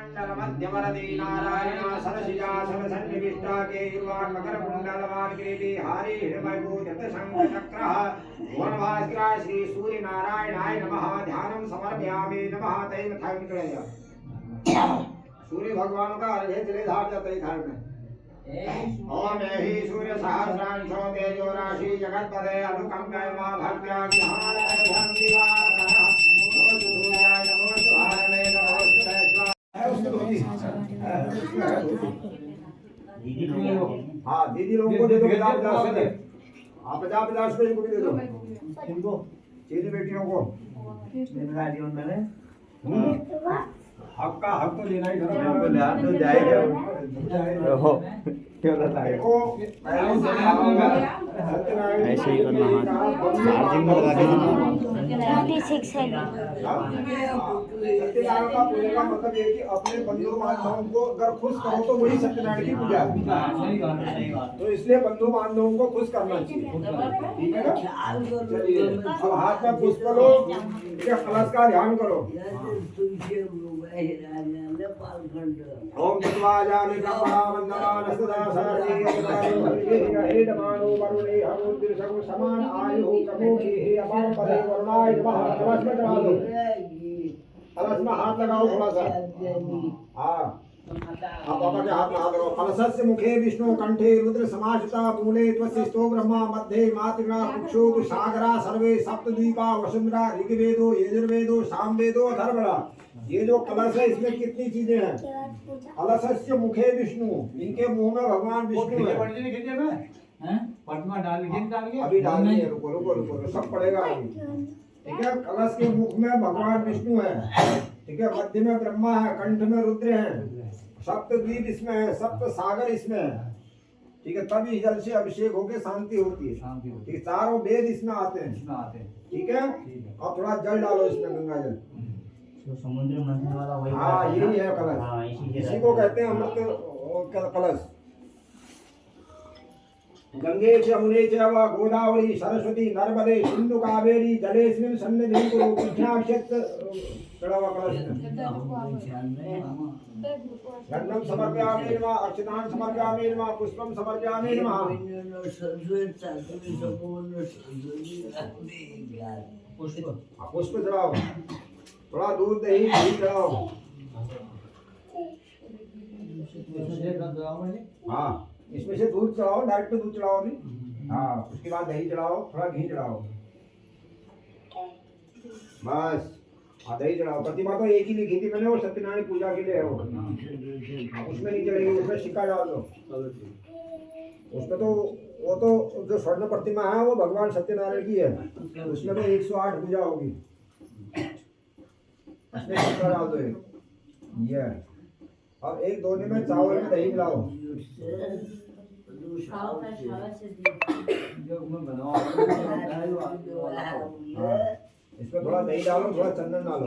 मंडल मध्यमरदी नारायण सरसिजा सरसन्निविष्टा केयुर्वान् मकरकुण्डलवान् किरीटिहारी हिरण्मयभूषित शङ्खचक्रः भुवनभास्करा श्री सूर्य नारायणाय नमः। ध्यानं समर्पयामि। नमः तैल थाल निकलेगा सूर्य भगवान का अर्घ्य जले धार जाता है थाल में। ओम एहि सूर्य सहस्रांशो तेजो राशि जगत्पते अनुकंपय मा भक्त्या ज्ञान अर्घ्यं दिवाकरः नमो सूर्याय नमो सुहारणे नमो सुदेशवा। हाँ दीदी लोगों को दे दो 50-50 से। आप 50-50 पे इनको भी दे दो। किनको? चीनी बेटियों को। मेरा दिया मैंने। हक का हक तो लेना ही था। तो ध्यान तो जाएगा। हो क्यों रहता है? ऐसे ही करना है। चार्जिंग में लगा देना। 26 है। सत्यनारायण का पूजा का मतलब ये कि अपने बंधु बांधवों को अगर खुश करो तो वही सत्यनारायण की पूजा है। तो इसलिए बंधु बांधवों को खुश करना चाहिए। ठीक है ना? चलिए अब हाथ में पुष्प लो, कलश का ध्यान करो। ओम तत्वाजामि ब्रह्मणामन्नमानस्तदासारीयमानो वरुणे हरुद्रशगु समान आयुः कमोहि अपां पदे वरुणाय नमः। कलश में चढ़ा दो। कलश में हाथ लगाओ थोड़ा सा। हाँ आप बाबा के हाथ में हाथ लगाओ। कलशस्य मुखे विष्णु कंठे रुद्र समाश्रिता मूले त्वशिष्टो ब्रह्मा मध्ये मातृगणा कुक्षो सागरा सर्वे सप्तद्वीपा वसुंधरा ऋग्वेदो यजुर्वेदो सामवेदो अथर्वणा। ये जो कलश है इसमें कितनी चीजें हैं? कलशस्य मुखे विष्णु, इनके मुंह में भगवान विष्णु है। पटमा डाल के अभी डालिए। रुको रुको रुको सब पड़ेगा अभी। ठीक है कलश के मुख में भगवान विष्णु है। ठीक है मध्य में ब्रह्मा है, कंठ में रुद्र है, सप्तद्वीप इसमें है, सप्त सागर इसमें है। ठीक है तब इस जल से अभिषेक होके शांति होती है। ठीक है चारों वेद इसमें आते हैं। ठीक है और थोड़ा जल डालो इसमें गंगा जल। तो समुद्र मंथन वाला वही। हाँ यही है कलश। इसी को कहते हैं अमृत कलश। गंगे च यमुने च व गोदावरी सरस्वती नर्मदे सिंधु कावेरी जलेस्मिन् सन्निधिं कुरु। पुण्याक्षत चढ़ावा कलश में। गंधं समर्पयामि नमः, अक्षतान् समर्पयामि नमः, पुष्पं समर्पयामि नमः। पुष्प चढ़ाओ, थोड़ा दूध दही घी चढ़ाओ। हाँ इसमें से दूध चढ़ाओ, डायरेक्ट दूध चढ़ाओ अभी। हाँ उसके बाद दही चढ़ाओ, थोड़ा घी चढ़ाओ बस। हाँ दही चढ़ाओ। प्रतिमा तो एक ही लिखी थी मैंने, वो सत्यनारायण पूजा के लिए है वो। उसमें नहीं चढ़ेगी, उसमें सिक्का डाल दो। उसमें तो वो तो जो स्वर्ण प्रतिमा है वो भगवान सत्यनारायण की है। उसमें तो 108 पूजा होगी। इसमें सिक्का डाल दो एक। ये अब एक दोने में चावल में दही मिलाओ। इसमें थोड़ा दही डालो, थोड़ा चंदन डालो।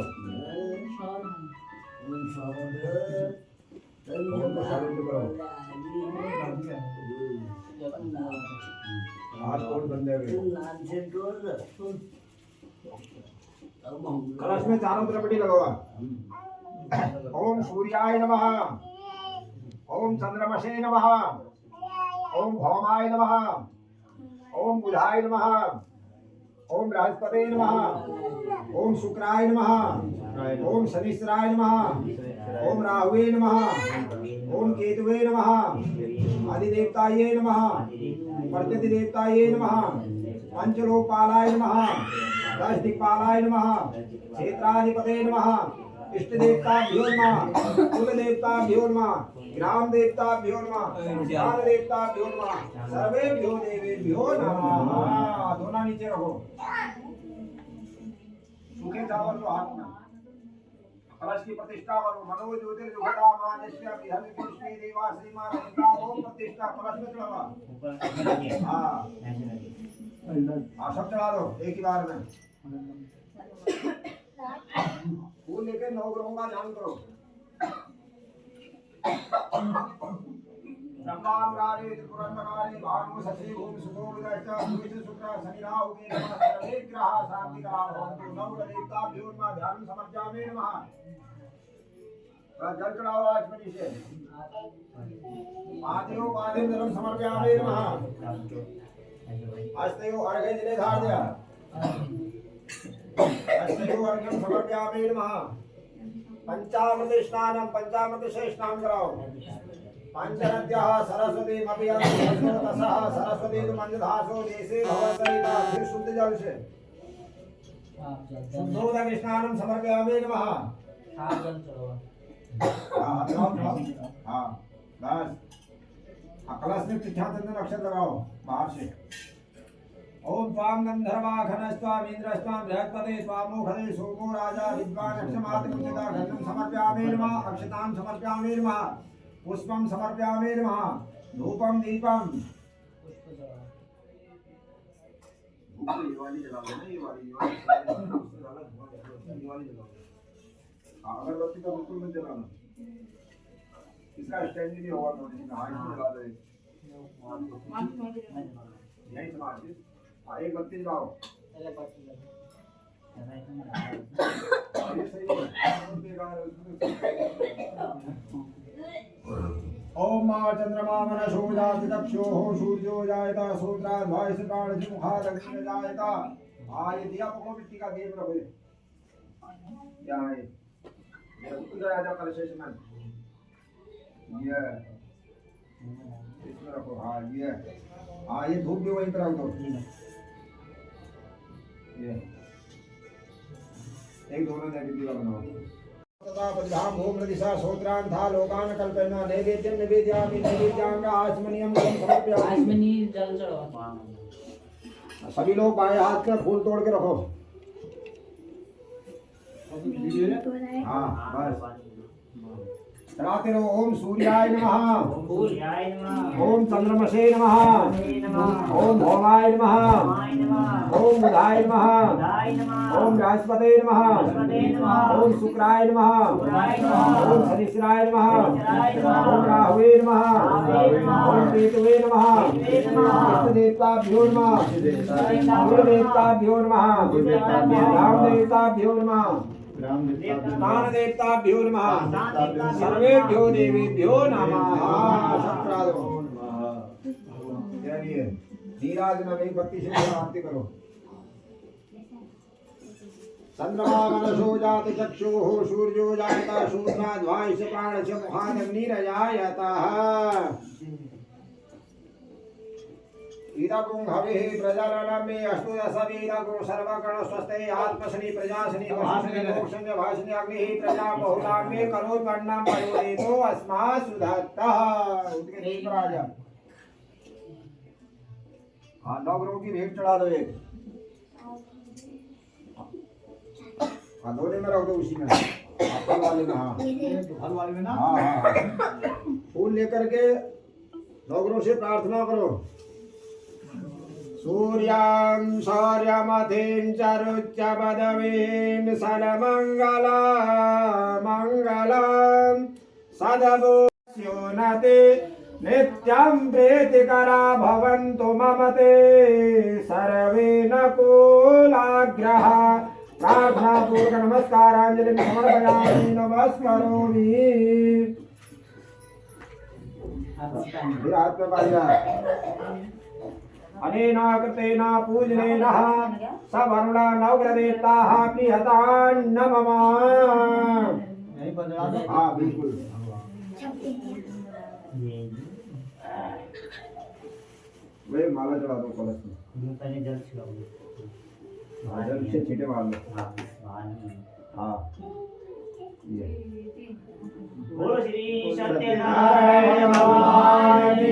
हाथ कोट बंदे कलश में चारों तरफ लगाओ। ओम सूर्याय नमः, ओम चंद्रमसे नमः, ओम भौमाय नमः, ओम बुधाय नमः, ओम बृहस्पते नमः, ओम शुक्राय नमः, ओम शनिश्चराय नमः, ओम राहुवे नमः, ओम केतुवे नमः, आदिदेवताये नमः, प्रकृतिदेवताये नमः, पंचलोकपालाय नमः, 10 दिक्पालाय नमः, क्षेत्राधिपते नमः, इष्ट देवताभ्यो नमः, कुल देवताभ्यो नमः, ग्राम देवताभ्यो नमः, स्थान देवताभ्यो नमः, सर्वेभ्यो देवेभ्यो नमः। दोनों नीचे रखो। सूखे चावल लो हाथ में। कलश की प्रतिष्ठा करो। मनो ज्योतिर्जुघटा मानस्य विहंग कृष्णे देवा श्रीमान लंका ओम प्रतिष्ठा कलश में चढ़ावा। हाँ सब चढ़ा दो एक ही बार में। फूल लेके 9 ग्रहों का ध्यान करो। ब्रह्मांगारे त्रिपुरांगारे भानु शशि भूमि सुतो विदष्ट भूमि शुक्र शनि राहु के नमः सर्वे ग्रह शांति करा भवन्तु। नव देवताभ्यो नमः। ध्यानं समर्पयामि नमः। जल चढ़ाओ आचमनी से। पादयोः पादं जलं समर्पयामि नमः। हस्तयोः अर्घ्य जले धारय। हस्तयोः अर्घ्यं समर्पयामि नमः। पंचामृत स्नानं पंचामृत से स्नान कराओ। पंचनद्यः सरस्वतीमपि तसः सरस्वती मंजधासो देशे भवसरिता फिर शुद्ध जल से शुद्धोदक स्नानं समर्पयामि नमः। हाँ बस कलश में तिथ्या चंदन अक्षर लगाओ बाहर से। ओम त्वां गंधर्वाघनस्त्वां इंद्रस्त्वां बृहस्पते त्वामोघदे सोमो राजा विद्वान् अक्षमादिमुचिता घृतं समर्पयामि नमः। अक्षतां समर्पयामि नमः। पुष्पं समर्पयामि नमः। धूपं दीपं ये वाली जला देना। ये वाली अगरबत्ती तो बिल्कुल मत जलाना। इसका स्टैंड भी होगा नोटिस में। हाँ इसमें जला दे। यही समाज है। एक बत्ती जलाओ। ओम मा चंद्रमा मनसो जाति दक्षोः सूर्यो जायता सूत्राद्वायस प्राणस्य मुखाद् अग्निः जायता। हाँ ये दिया पकड़ो मिट्टी का गेम रखो। क्या है ये उधर आ जाओ कलश में। ये इसमें रखो। हाँ ये धूप भी वहीं पर रख दो। ये एक दोनों नैवेद्य बनाओ। तथा परिधाम भूम दिशा सोत्रान था लोकान कल्पना नैवेद्यम निवेद्यामि नैवेद्यांग आचमनीयम समर्पयामि। आचमनी जल चढ़ाओ। सभी लोग बाएं हाथ में फूल तोड़ के रखो। हाँ बस चढ़ाते रहो। ओम सूर्याय नमः। ओम चंद्रमसे नमः। ओम भौमाय नमः। ओम बुधाय नमः। ओम बृहस्पते नमः। ओम शुक्राय नमः। ओम शनिश्चराय नमः। ओम राहुवे नमः। ओम केतवे नमः। इष्ट देवताभ्यो नमः। सूर्य देवताभ्यो नमः। राम देवताभ्यो नमः। स्थान देवताभ्यो नमः। सर्वेभ्यो देवेभ्यो नमः। नीराजनम एक बत्ती से आरती करो। चंद्रमा मनसो जाति चक्षुः सूर्यो जायता शूद्राद्वायस प्राणस्य मुखाद् अग्निर्जायतः। ईदगुं हविः प्रजननं मे अष्टदश वीरगुं सर्वगण स्वस्ते आत्मशनि प्रजाशनि वशनि मोक्षनि भाषनि अग्निः प्रजा बहुलां मे करोत्पन्नं पयोदेतो अस्मात् सुधत्तः। उनके नीचे पर आ जा। हाँ नवग्रहों की भेंट चढ़ा दो एक। हाँ दोने में रख दो उसी में। फल वाले में। हाँ फल वाले में ना। हाँ फूल लेकर के नवग्रहों से प्रार्थना करो। सूर्यं शौर्यमथिं चरुच्च पदवीं सन्मंगला मंगलं सदबोस्योनते नित्यं प्रीतिकरा भवन्तु मम ते सर्वे नकुलाग्रह। प्रार्थना पूर्वक नमस्कारांजलि समर्पयामि नमस्करोमि। हाथ में बाजा। अनेना कृतेन पूजनेन सवर्ण नवग्रहदेवताः प्रीयतान्न मम। हाँ बिल्कुल। वे माला चढ़ा दो कलश में। पहले जल छिड़काओ। जल से छींटे मार लो। हाँ ये बोलो श्री सत्यनारायण भगवान की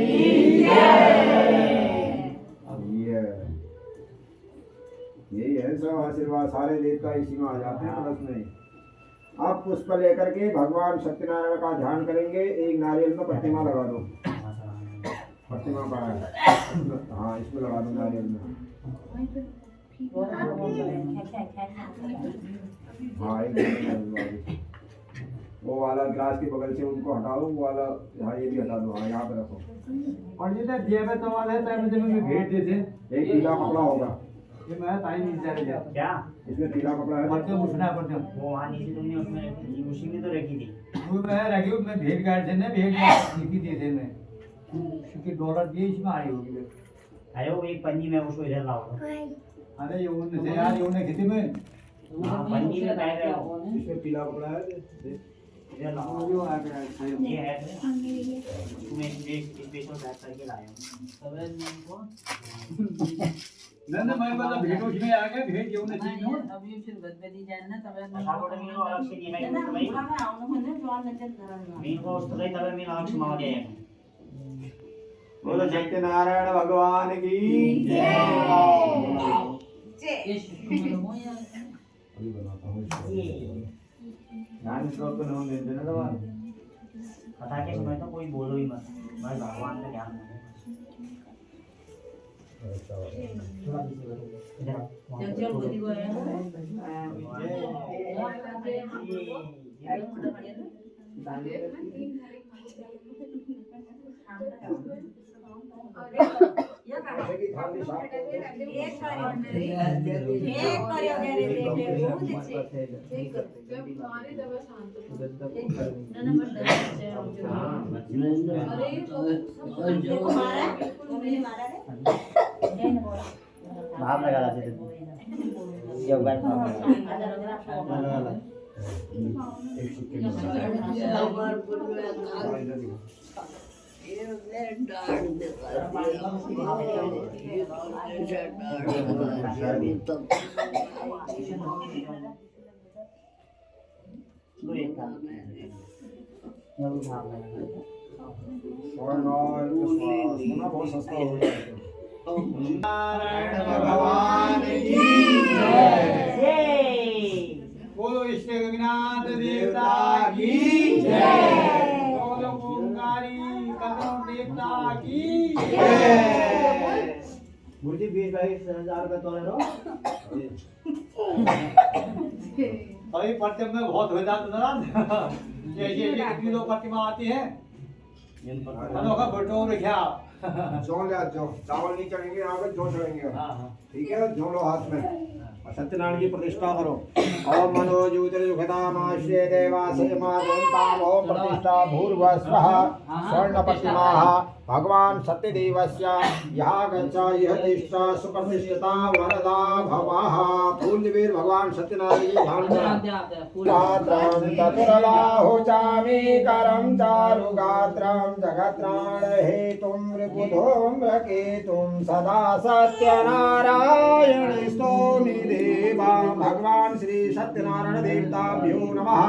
यही है सब आशीर्वाद। सारे देवता इसी में आ जाते हैं कलश में। आप पुष्प लेकर के भगवान सत्यनारायण का ध्यान करेंगे। एक नारियल में प्रतिमा लगा दो। प्रतिमा का हाँ इसमें लगा दो नारियल में। हाँ एक वो वाला गिलास के बगल से उनको हटा दो। वो वाला हाँ ये भी हटा दो। हाँ यहाँ पे रखो। और ये जेब तो वाला है तो मुझे भेज दीजिए। एक पीला कपड़ा होगा ये मैं टाइम नहीं चले जा क्या इसमें पीला कपड़ा है। पड़ते उठना पड़ते वो वहाँ नीचे तुमने उसमें उसी में तो रखी थी। वो मैं रखी हूँ मैं भेड़ गाड़ से ना भेड़ लिखी दे दे मैं क्योंकि डॉलर दिए इसमें आई होगी अरे वो एक पन्नी में उसको इधर लाओ। अरे ये उन से यार ये उन्हें खेती में हाँ पन्नी में पैक है वो। इसमें पीला कपड़ा है। इधर लाओ। जो आ गया ये है तुम्हें स्पेशल पैक करके लाया हूँ। ना मैं मतलब भेड़ उसमें आ गया भेड़ ये उन्हें चीज में अभी फिर गदगदी जाए ना तब ऐसा बोलते हैं अलग से नहीं है भाई। मेन को उस तरह तब में अलग से मांग जाएगा। बोलो सत्यनारायण भगवान की जय। ये शुरू हो यार अभी बनाता हूँ ये ज्ञान श्लोक को नाम दे देना दवा। कथा के समय तो कोई बोलो ही मत, बस भगवान का ध्यान रखो। थोड़ा पीछे करो इधर आओ। चल चल गोदी को है ऐसे की थाली साफ करो। भाव लगा ला दे जब गाय भाव लगा एक सुक्के में लो एक था जब भाव लगा और सोना बहुत सस्ता हो गया है। नारायण भगवान की जय। बोलो इष्ट गगनाथ देवता की जय। बोलो ओंकारी कदम देवता की जय। मुर्गी 20,000 रुपए तो ले लो। अभी प्रतिमा में बहुत हो जाता ना जैसे कितनी लोग प्रतिमा आती है अनोखा फोटो में क्या जौ ले जौ चावल नहीं चढ़ेंगे यहाँ पे जौ चढ़ेंगे। ठीक है जौ लो हाथ में और सत्यनारायण की प्रतिष्ठा करो। ओम मनोज्योतिर्जुखतामाश्रय देवासे माधवन्ताम ओम प्रतिष्ठा भूर्भुवस्वः स्वर्णप्रतिमाः भगवान सत्यदेवस्य यः गच्छ यः तिष्ठ सुप्रतिष्ठिता वरदा भवः। फूलवीर भगवान सत्यनारायण की ध्यान करो। गात्रं चतुरबाहु चामीकरं चारुगात्रं जगत्राण हेतुं रिपुधूम्रकेतुं सदा सत्यनारायण स्तोमि देवा। भगवान श्री सत्यनारायण देवताभ्यो नमः।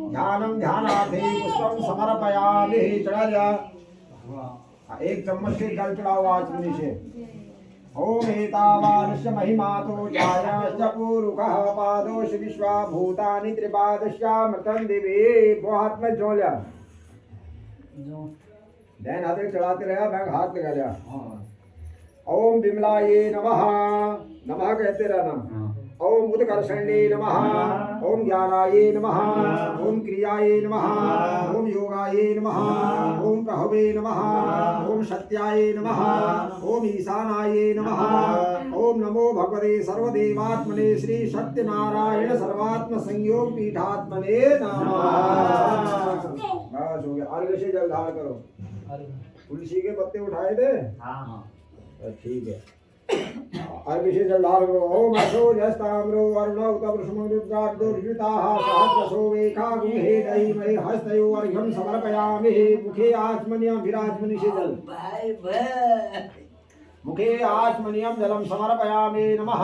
ध्यानं ध्यानार्थे पुष्पं समर्पयामि। चढ़ा जा एक चम्मच से जल चढ़ाओ आचमनी से। ओम एतावानस्य महिमातो जायश्च पूरुकः पादोष विश्वा भूतानि त्रिपादश्यामृतं दिवे। वो हाथ में जो लिया दैन हाथ में चढ़ाते रहा बैग हाथ लगा लिया। ओम विमलाये नमः नमः कहते रहना। ओम उत्कर्षणे नमः। ओम ज्ञानाये नमः। ओम क्रियाये नमः। ओम योगाये नमः। ओम कहवे नमः। ओम सत्याये नमः। ओम ईशानाये नमः। ओम नमो भगवते सर्वदेवात्मने श्री सत्यनारायण सर्वात्म संयोग पीठात्मने नमः। बस हो गया। अर्घ्य से जल धारण करो। तुलसी के पत्ते उठाए थे। हाँ ठीक है। अर्घ्य से जल धारण करो। ओम अशो जस्ताम्रो वरुण उतवृषमुद्गार्दो ऋताः सहस्रशो वेखा गुहे दहिमहे हस्तयो अर्घ्यं समर्पयामि। मुखे आचमनीयं विराजमनि से जल मुखे आचमनीयं जलम समर्पयामि। नमः।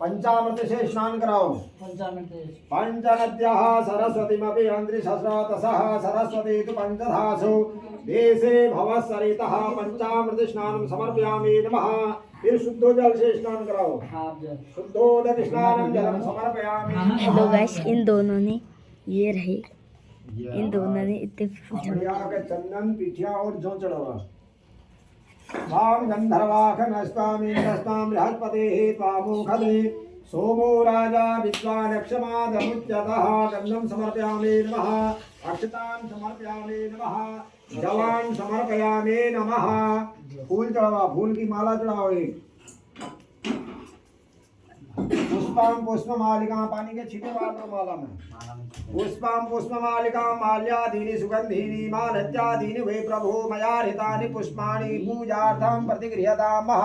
पंचामृत से स्नान कराओ। पंचनद्यः सरस्वतीमपि अन्त्रिसहस्रतसः सरस्वती तु पंचधासु देशे भवः सरितः पंचामृत स्नानं समर्पयामि। नमः। फिर शुद्धो जल से स्नान कराओ। शुद्धोदक स्नानं जलम समर्पयामि। हेलो गाइस, इन दोनों ने ये रहे, इन दोनों ने इतने बढ़िया के चंदन पीठिया और जौ चढ़ावा। वाम गंधर्वाखनस्तामिन्द्रस्तां बृहस्पतेः त्वामोखदे सोमो राजा विद्वानक्षमादमुच्यतः। गन्धं समर्पयामि नमः। अक्षतान् समर्पयामि नमः। जवान् समर्पयामि नमः। फूल चढ़ावा। फूल की माला चढ़ाओ एक। पुष्पाम पुष्पमालिका पानी के छींटे मार दो माला में। माला में पुष्पाम पुष्पमालिका माल्यादीनि सुगंधीनि मालत्यादीनि वे प्रभो मया हृतानि पुष्पाणि पूजार्थं प्रतिगृह्यतामः।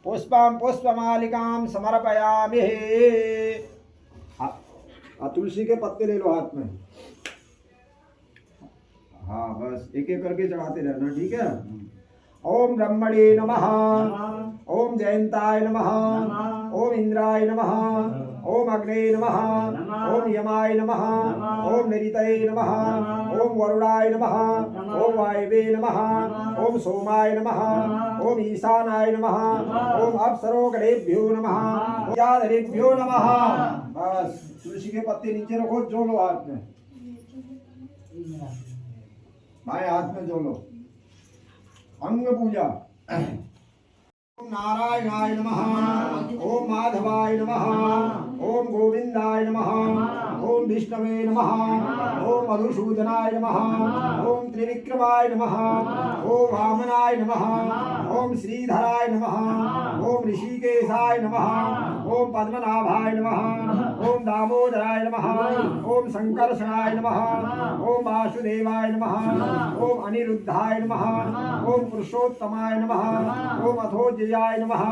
पुष्पाम पुष्पमालिकां समर्पयामि। तुलसी के पत्ते ले लो हाथ में। हाँ बस एक एक करके चढ़ाते रहना, ठीक है। ओम ब्रह्मणे नमः, ओम जयंताय नमः, ओम इंद्राय नमः, ओम अग्ने नमः, ओम यमाय नमः, ओम निरितये नमः, ओम वरुणाय नमः, ओम वायवे नमः, ओम सोमाय नमः, ओम ईशानाय नमः, ओम अप्सरोगणेभ्यो नमः, यादरेभ्यो नमः। बस तुलसी के पत्ते नीचे रखो, जो लो हाथ में, बाएं हाथ में जो लो। अंग पूजा। ओम नारायणाय नमः, ओम माधवाय नमः, ओम गोविंदाय नमः, ओम विष्णवे नमः, ओम मधुसूदनाय नमः, ओम त्रिविक्रमाय नमः, ओम वामनाय नमः, ओम श्रीधराय नमः, ओम ऋषिकेशाय नमः, ओम पद्मनाभाय नमः, ओम दामोदराय नमः, ओम संकर्षणाय नमः, ओम वासुदेवाय नमः, ओम अनिरुद्धाय नमः, ओम पुरुषोत्तमाय नमः, ओम अथोजयाय नमः,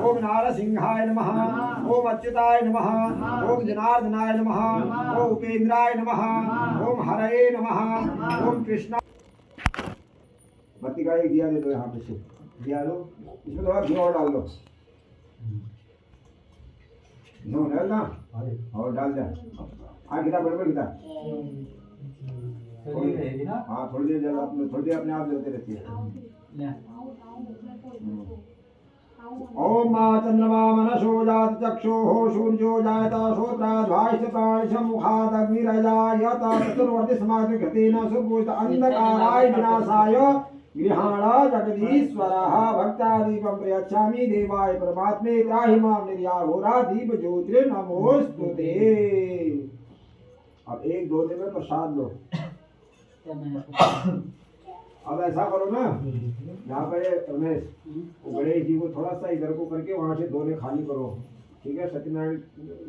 ओम नारसिंहाय नमः, ओम अच्युताय नमः, ओम जनार्दनाय नमः, ओम उपेंद्राय नमः, ओम हरये नमः, ओम कृष्णा। बत्ती का एक दिया दे दो, यहाँ पे से दिया दो, इसमें थोड़ा घी और डाल दो। नो डालना और डाल दे। आगे किताब बड़बड़ किताब। हाँ थोड़ी देर अपने आप जलते रहती है। ओम मा चंद्रमा मनसो जात चक्षुः सूर्यो जायत श्रोत्राद्वाश्च प्राणिसमुखादग्निरजायत चतुर्वर्ति समाधिगतेन सुपूत अंधकाराय विनाशाय गृहाण जगदीश्वरः भक्तादीपं प्रयच्छामि देवाय परमात्मे त्राहि मां निर्याघोरा दीप ज्योतिरे नमोस्तुते। अब एक दोने में प्रसाद लो। अब ऐसा करो ना, यहाँ पे रमेश गणेश जी को थोड़ा सा इधर को करके वहाँ से दोने खाली करो, ठीक है। सत्यनारायण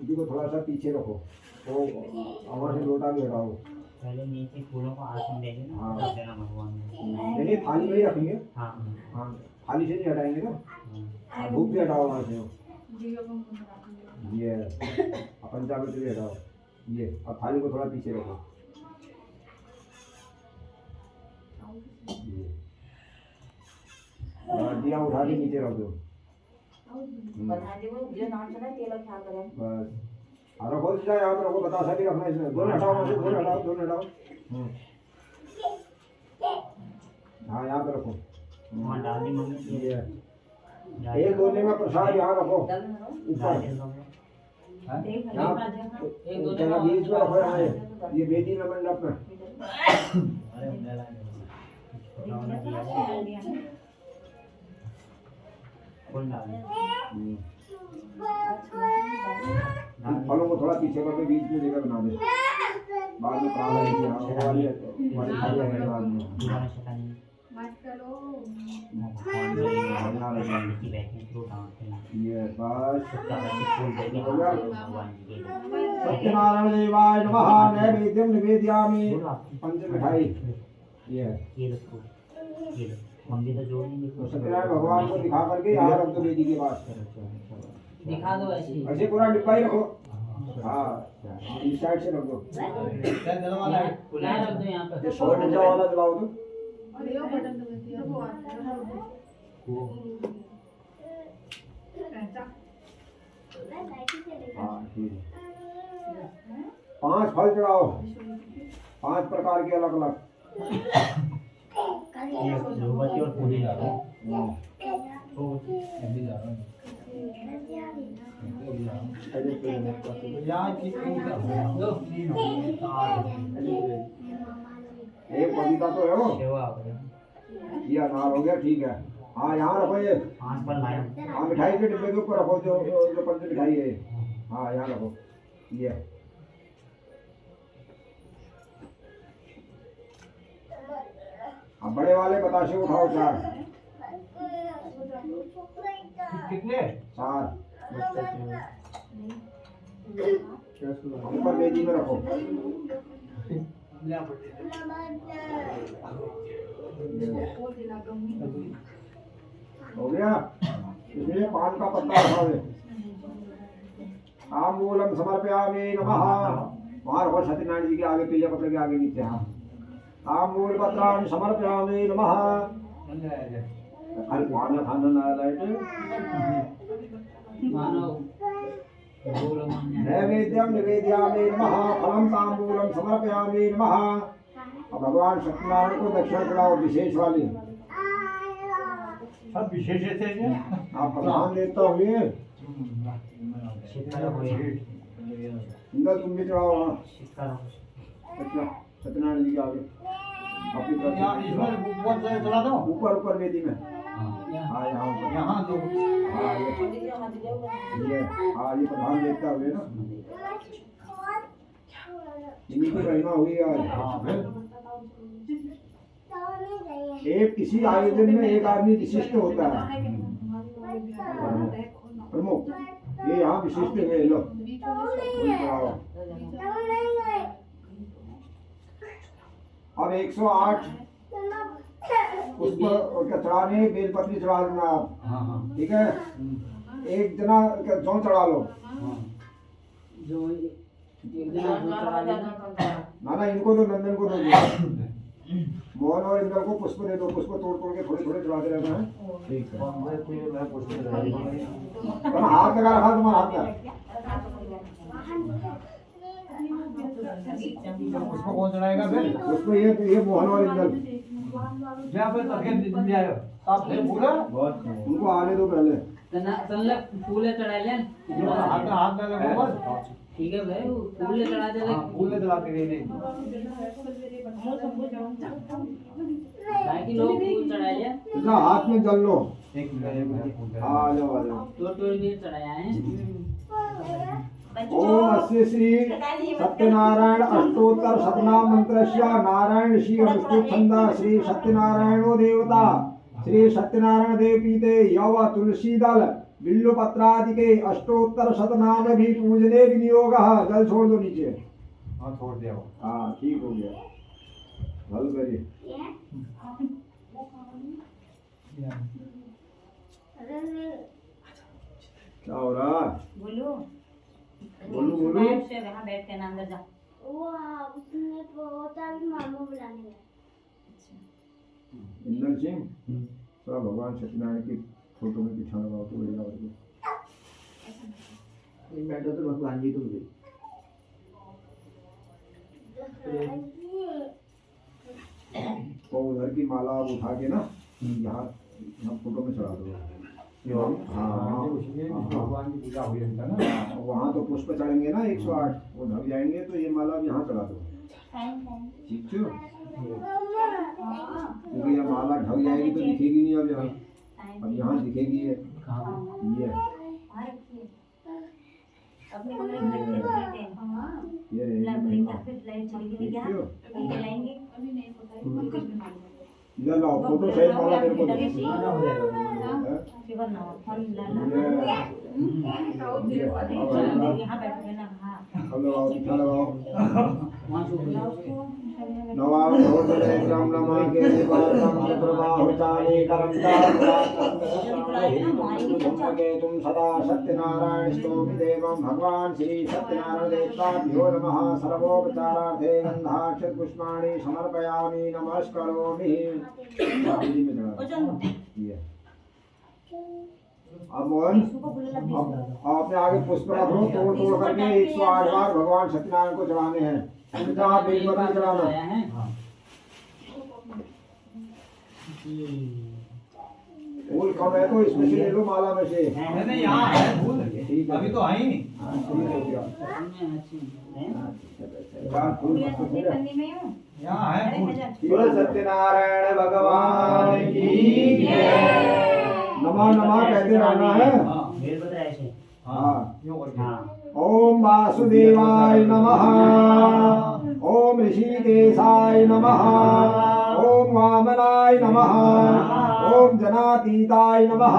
जी को थोड़ा सा पीछे रखो, तो वहाँ से लोटा भी हटाओ। पहले नीचे फूलों को आसन देंगे ना, हाँ। रख देना भगवान में। नहीं थाली में ही रखेंगे। हाँ हाँ थाली से नहीं हटाएंगे ना, धूप भी हटाओ वहाँ से। ये पंचामृत भी हटाओ ये। अब थाली को थोड़ा पीछे रखो। दिया उठा के नीचे रख दो। बस रखो सीधा यहाँ पे रखो, बतासा भी रखना इसमें। दोनों हटाओ वहाँ से, दोनों हटाओ, दोनों हटाओ। हाँ यहाँ पे रखो। वहाँ डाल दी मम्मी। ये एक दोने में प्रसाद यहाँ रखो ऊपर। यहाँ बीच में रखो, यहाँ ये बेदी में मंडप में। फलों को थोड़ा पीछे करके बीच में जगह बना दे, बाद में प्राण आएगी। हाँ वाली खाली है बाद में। ये बस सत्यनारायण देवाय नमः। नैवेद्यं निवेदयामि। पंच मिठाई ये मम्मी तो जो नहीं तो सत्यनारायण भगवान को दिखा करके यहाँ रख दो बेदी के पास। दिखा दो ऐसे ऐसे पूरा डिब्बा ही रखो। हाँ इस साइड से रख दो। यहाँ रख दो यहाँ पर। छोड़ डंडा वाला जलाओ तो। हाँ ठीक है। 5 फल चढ़ाओ, 5 प्रकार के अलग अलग। धूपबत्ती और पूरी डालो। एक पपीता तो है वो, सेवा ये अनार हो गया, ठीक है। हाँ यहाँ रखो ये 5 पर लाया। हाँ मिठाई के डिब्बे के ऊपर रखो, जो पंच मिठाई है। हाँ यहाँ रखो ये। अब बड़े वाले बताशे उठाओ 4। कितने? 4 ऊपर वेदी में रखो। हो गया। इसलिए पान का पत्ता उठावे। तांबूलम समर्पयामि नमः। वहाँ रखो सत्यनारायण जी के आगे, तेजा पत्र के आगे नीचे। हाँ, तांबूल पत्राणि समर्पयामि नमः। खाली पान खाना ना लाइट। नैवेद्यम निवेदयामि नमः। फलम तांबूलम समर्पयामि नमः। अब भगवान सत्यनारायण को दक्षिणा चढ़ाओ, विशेष वाली। सब विशेष है आप प्रधान देवता हुए। इंद्र तुम भी चढ़ाओ। हाँ, अच्छा, सत्यनारायण जी के आगे अपनी तरफ से। इसमें ऊपर से चला दो। ऊपर ऊपर वेदी में। हाँ, यहाँ ऊपर। यहाँ दो। हाँ, ये हाँ, ये प्रधान देवता हुए ना, इन्हीं की महिमा हुई आज। एक किसी आयोजन में एक आदमी विशिष्ट होता है, प्रमुख। ये यहाँ विशिष्ट है। लो अब 108 पुष्प चढ़ाने, बेलपत्री चढ़ा देना आप। ठीक है, एक जना जौ चढ़ा लो। जो एक जना ना ना, इनको तो नंदन को दो। मोहन और इंद्र को पुष्प दे दो। पुष्प तोड़ तोड़ के थोड़े थोड़े चढ़ाते रहना है। ठीक है, हाथ लगा रखा तुम्हारा हाथ में। उसको कौन चढ़ाएगा फिर? उसको ये मोहन और इंद्र। आप फिर पूरा उनको आने दो पहले। तनलक फूले चढ़ा ले। हाथ में हाथ में लगो बस। ठीक है भाई, फूले चढ़ा दे। फूल चढ़ा के दे। बाकी लोग फूल चढ़ा ले। ना हाथ में जल लो। एक मिनट। हाँ, आ जाओ आ जाओ। तोड़ भी चढ़ाया है। ओम अस्य श्री सत्यनारायण अष्टोत्तर शतनाम मंत्रस्य नारायण ऋषि अनुष्ठुप छंद श्री सत्यनारायणो देवता श्री सत्यनारायण देव पीते यव तुलसी दल बिल्लु पत्रादि अष्टोत्तर शतनाम भी पूजने विनियोग। जल छोड़ दो नीचे। हाँ, छोड़ दिया। हाँ, ठीक हो गया। भल करिए। क्या हो रहा? बोलो बोलो बोलो। वहाँ बैठ के ना अंदर जा। उसमें होता है मामू बुलाने में। इंदर सिंह थोड़ा भगवान सत्यनारायण की फोटो में बिठा लगाओ तो बढ़िया हो। बैठो तो भगवान जी तुम भी। तो उधर की माला आप उठा के ना यहाँ फोटो में चढ़ा दो। हाँ, भगवान की पूजा हुई है ना। वहाँ तो पुष्प चढ़ेंगे ना 108, वो ढक जाएंगे तो ये माला अब यहाँ चढ़ा दो। ठीक है, क्योंकि ये माला ढक जाएगी तो दिखेगी नहीं अब यहाँ। अब यहाँ दिखेगी ये अपने कमरे में बैठे ये रहेगी। लाइट चली गई क्या लाएंगे इधर लाओ फोटो सहित माला मेरे को दो। फिगर ना फोन यहाँ बैठ गए ना। हाँ, लगाओ दिखा लगाओ। वहाँ से नवाम भोजनेन्द्रम नमामि देवानां प्रभाहुतानि करंताकेतुं सदा सत्यनारायण स्तोमि देवं भगवान श्री सत्यनारायण देवताभ्यो नमः। सर्वोपचारार्थे गन्धाक्षत पुष्पाणि समर्पयामि नमस्करोमि। अब मोहन आपने आगे पुष्प रखो, तोड़ तोड़ करके 108 बार भगवान सत्यनारायण को चढ़ाने हैं। जहाँ बेलपत्री चढ़ाना फूल कम है तो इसमें से ले लो माला में से। नहीं, यहाँ है फूल। ठीक है, अभी तो है ही नहीं। ठीक हो गया। चार फूल यहाँ है फूल। बोलो सत्यनारायण भगवान की जय। नमा नमा कहते रहना है। बेलपत्र ऐसे। हाँ, यूँ करके। ओम वासुदेवाय नमः। ओम ऋषिकेशाय नमः। ओम वामनाय नमः। ओम जनातीताय नमः।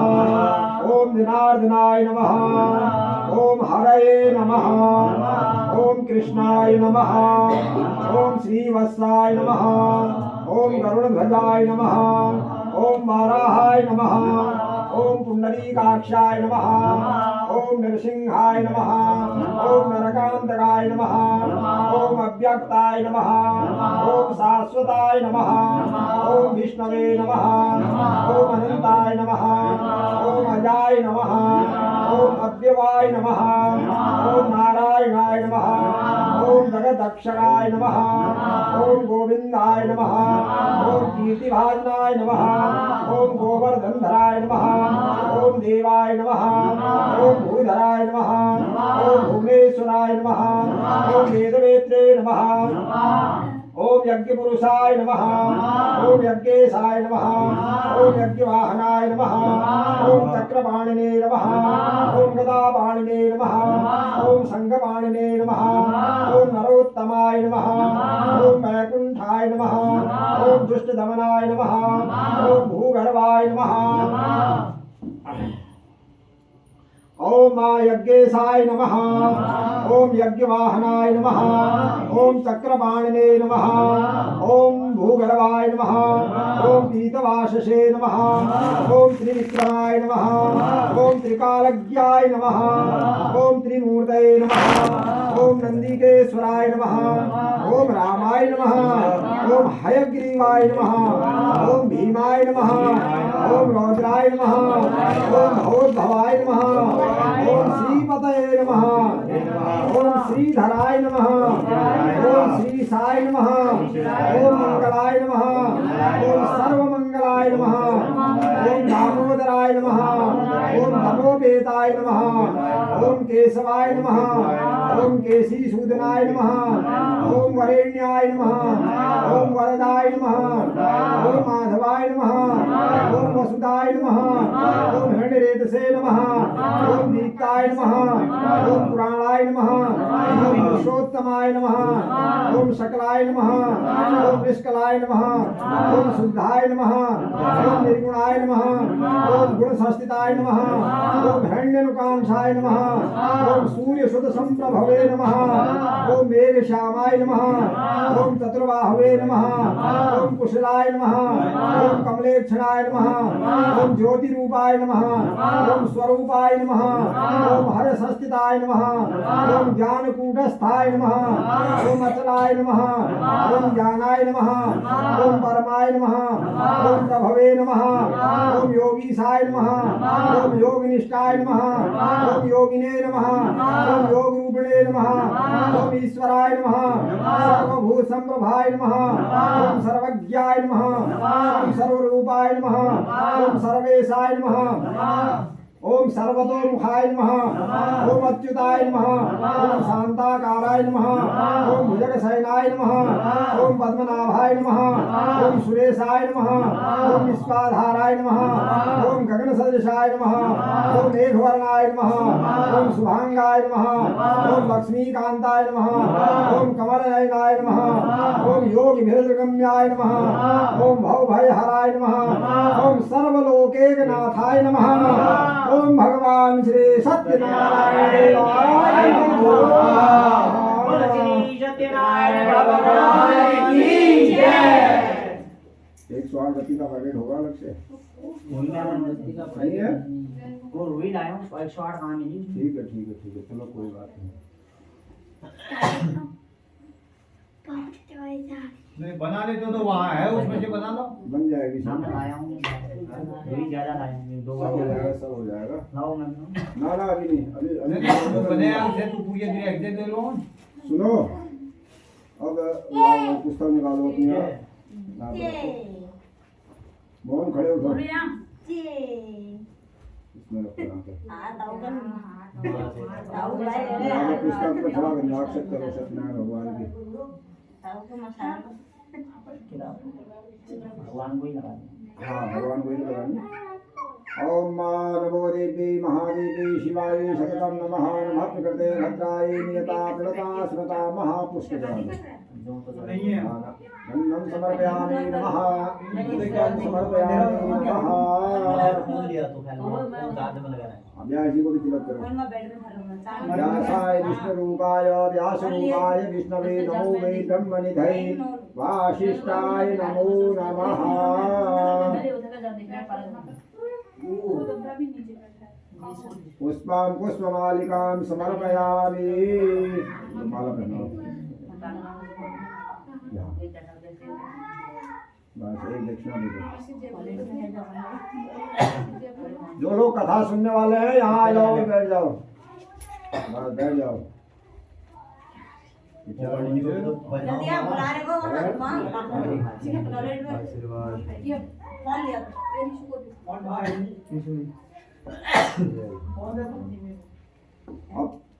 ओम जनार्दनाय नमः। ओम हरये नमः ओम कृष्णाय नमः ओम श्रीवत्साय नमः ओम गरुड़ध्वजाय नमः ओम वाराहाय नमः ओम पुंडरीकाक्षाय नमः ओम नरसिंहाय नमः ओम नरकांतकाय नमः ओम अव्यक्ताय नमः ओम शाश्वताय नमः ओम विष्णवे नमः ओम अनंताय नमः ओम अजाय नमः ओम अव्यवाय नमः ओम नारायणाय नमः ओम जगदक्षराय नमः ओम गोविंदाय नमः ओम कीर्तिभाजनाय नमः ओम गोवर्धनधराय नमः ओम देवाय नमः ओम भूधराय नमः ओम भुवनेश्वराय नमः ओम वेदवेत्रे नमः ओम यज्ञपुरुषाय नमः ओम यज्ञेशाय नमः ओम यज्ञवाहनाय नमः ओम चक्रपाणिने नमः ओम गदापाणिने नमः ओम संघपाणिने नमः ओम नरोत्तमाय नमः ओम वैकुंठाय नमः ओम दुष्टदमनाय नमः ओम भूगर्भाय नमः ओम मां यज्ञेशाय नमः ओम यज्ञवाहनाय नमः ओम चक्रपाणिने नमः ओम भूगर्भाय नमः ओम पीतवाससे नमः ओम त्रिविक्रमाय नमः ओम त्रिकालज्ञाय नमः ओम त्रिमूर्तये नमः ओम नंदिकेश्वराय नमः ओम रामाय नमः ओम हयग्रीवाय नमः ओम भीमाय नमः ओम रौद्राय नमः ओम भवोद्भवाय नमः ओम श्रीपतये नमः ओम श्रीधराय नमः ओम श्रीसाय नमः ओम मंगलाय नमः ओम सर्वमंगलाय नमः ओम दामोदराय नमः ओम नमोपेताय नमः ओम केशवाय नमः ओम केशीसूदनाय नमः ओम वरेण्याय नमः ओम वरदाय नमः ओम माधवाय नमः ओम वसुदाय नमः ओम हिरण्यरेतसे नमः ओम दीप्ताय नमः ओम पुराणाय नमः ओम पुरुषोत्तमाय नमः ओम शकलाय नमः ओम निष्कलाय नमः ओम शुद्धाय नमः ओम निर्गुणाय नमः ओम गुणसंस्थिताय नमः ओम हिरण्यनुकांक्षाय नमः ओम सूर्य शुद्ध संप्रभवे नमः ओम मेघश्यामाय नमः ओम चतुर्बाहवे नमः ओम कुशलाय नमः ओम कमलेक्षणाय नमः ओम ज्योतिरूपाय नमः ओम स्वरूपाय नमः ओम हरसंस्थिताय नमः ओम ज्ञानकूटस्थाय नमः ओम अचलाय नमः ओम ज्ञानाय नमः ओम परमाय नमः ओम प्रभवे नमः ओम योगीशाय नमः ओम योगनिष्ठाय नमः ओम योगिने नमः ओम योगरूपिणे नमः ओम ईश्वराय नमः सर्वभूत संप्रभाय नमः ओम सर्वज्ञाय नमः ओम सर्वरूपाय नमः ओम सर्वेशाय नमः ओम सर्वतोमुखाय नमः ओम अच्युताय नमः ओम शांताकाराय नमः ओम भुजगशयनाय नमः ओम पद्मनाभाय नमः ओम सुरेशाय नमः ओम विश्वाधाराय नमः ओम गगनसदृशाय नमः ओम मेघवर्णाय नमः ओम शुभांगाय नमः ओम लक्ष्मीकांताय नमः ओम कमलनयनाय नमः ओम योगिभिर्गम्याय नमः ओम भवभयहराय नमः ओम सर्वलोकैकनाथाय नमः ओम भगवान श्री सत्यनारायण देवाय नमः। सत्यनारायण भगवान की जय। 108 गति का प्रकट होगा अलग से वही मैं गति का नहीं है? वो रुई लाया हूँ 108 कहाँ मिली। ठीक है चलो कोई बात नहीं। नहीं बना लेते तो वहाँ है उसमें से बना लो। बन जाएगी नाम सब लाया हूँ रुई ज्यादा लाया हूँ 2 हो जाएगा सब हो जाएगा। लाओ मैं ना अभी नहीं नहीं, तो बने हैं उसे तू पूरी direct दे दे लो। सुनो अब लाओ, पुस्तक निकालो अपनी आप। ना रखो। मोहन खड़े उठो इसमें रखो यहाँ पे। यहाँ पुस्तक पे थोड़ा गंधाक्षर करो सत्यनारायण भगवान की। भगवान को ही लगा दें। हाँ भगवान को ही लगानी। ओम नमो देवी महादेवी शिवाय सततम नमः नमः प्रकृते भद्राय नियता प्रणता स्मृता महापुष्पजानि। नहीं है। गंधं समर्पयामि नमः गंधं समर्पयामि नमः खोल दिया तो फैल वो दांत में लगा रहा है व्यास जी को भी तिलक करो फोन में बेड में धरो चार व्यासाय विष्णुरूपाय व्यासरूपाय विष्णवे नमो वै ब्रह्मनिधये वासिष्ठाय नमो नमः पुष्पां पुष्पमालिकां समर्पयामि माला पहनाओ बस एक दक्षिणा दे दो जो लोग कथा सुनने वाले हैं यहाँ आ जाओ बैठ जाओ बस बैठ जाओ जल्दी आप बुला रहे हो वहां मां टॉयलेट में ये फोन लिया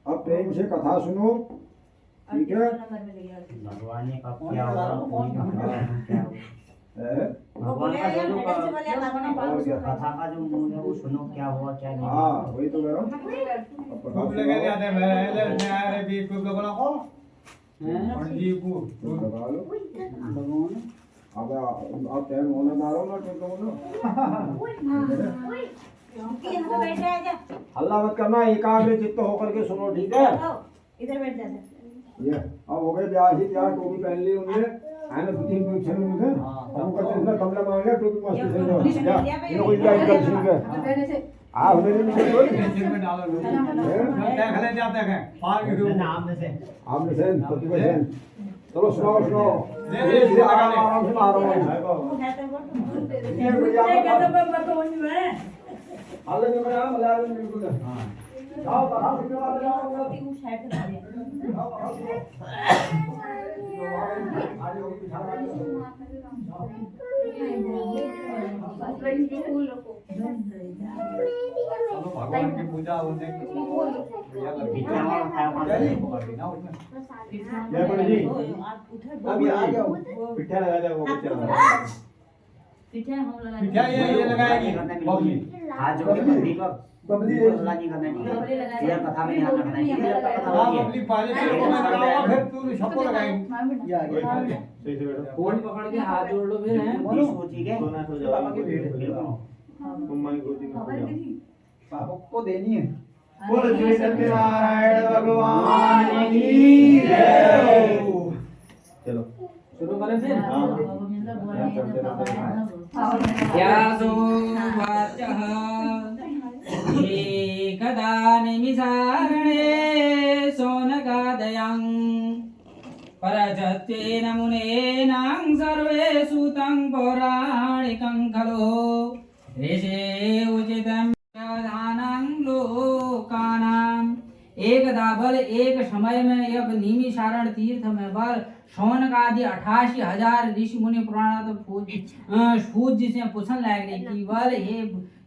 अब प्रेम से कथा सुनो ठीक है नंबर में ले गया भगवान ने कब क्या होगा भगवान का जो कथा का जो मूल है वो सुनो क्या हुआ क्या नहीं हाँ वही तो कह रहा हूँ खूब लगे जाते मैं रे भी खूब लोग ना हो हैं जी को लगा लो भगवान अब टाइम होने मारो ना ठीक हो ना कि यहां पे बैठ जाए क्या हल्ला मत करना एकाग्र चित्त होकर के सुनो ठीक है इधर बैठ जाते ये अब हो गए ब्याह ही तैयार टोपी पहन ली उन्होंने आने दो तीन पूछे मुझे हम करते हैं ना कमला मांग लिया टोपी मस्त से लो या ये कोई क्या इनका ठीक है आ मेरे में जेल में डालो देख ले जाते हैं पार के दो नाम से आमने से प्रतिभा से चलो सुनाओ सुनाओ ले ले लगा ले आराम से मारो है तो ये बढ़िया कैसे बताऊं मैं हाल में मैं मजा आ बिल्कुल हां जाओ कथा सुनने वाले जाओ तू साइड पे डाल आगे हो पिछा फूल रखो चलो भगवान की पूजा होने की बढ़िया लगी क्या खाया पानी ना उसमें जय पंडित जी आप उधर अभी आ जाओ पिठा लगा जाओ पिठा पीछे हम लगा क्या ये लगाएगी बाबूजी हाथ जोड़ के बंदी को बबली अल्लाह नहीं करना नहीं ये कथा में यहाँ करना है ये कथा हां होगी बबली पहले से को मैं लगाऊंगा फिर तू सबको लगाएगी या सही से बैठो फोन पकड़ के हाथ जोड़ लो फिर हैं ठीक है सोना सो जाओ पापा की भेंट मम्मा की गोदी में सो जाओ पापा को देनी है बोल श्री सत्यनारायण भगवान की जय चलो शुरू करें फिर हां यासो वाचः एकदा निमिषारणे सोनकादयं परजत्येन मुनेनां सर्वे सूतं पौराणिकं खलु ऋषे उचितं दानं लोकानां एकदा बल एक समय में एक निमिषारण तीर्थ में बल शौनक आदि 88,000 ऋषि मुनि पुराण सूर्य से पूछन लग रही कि बल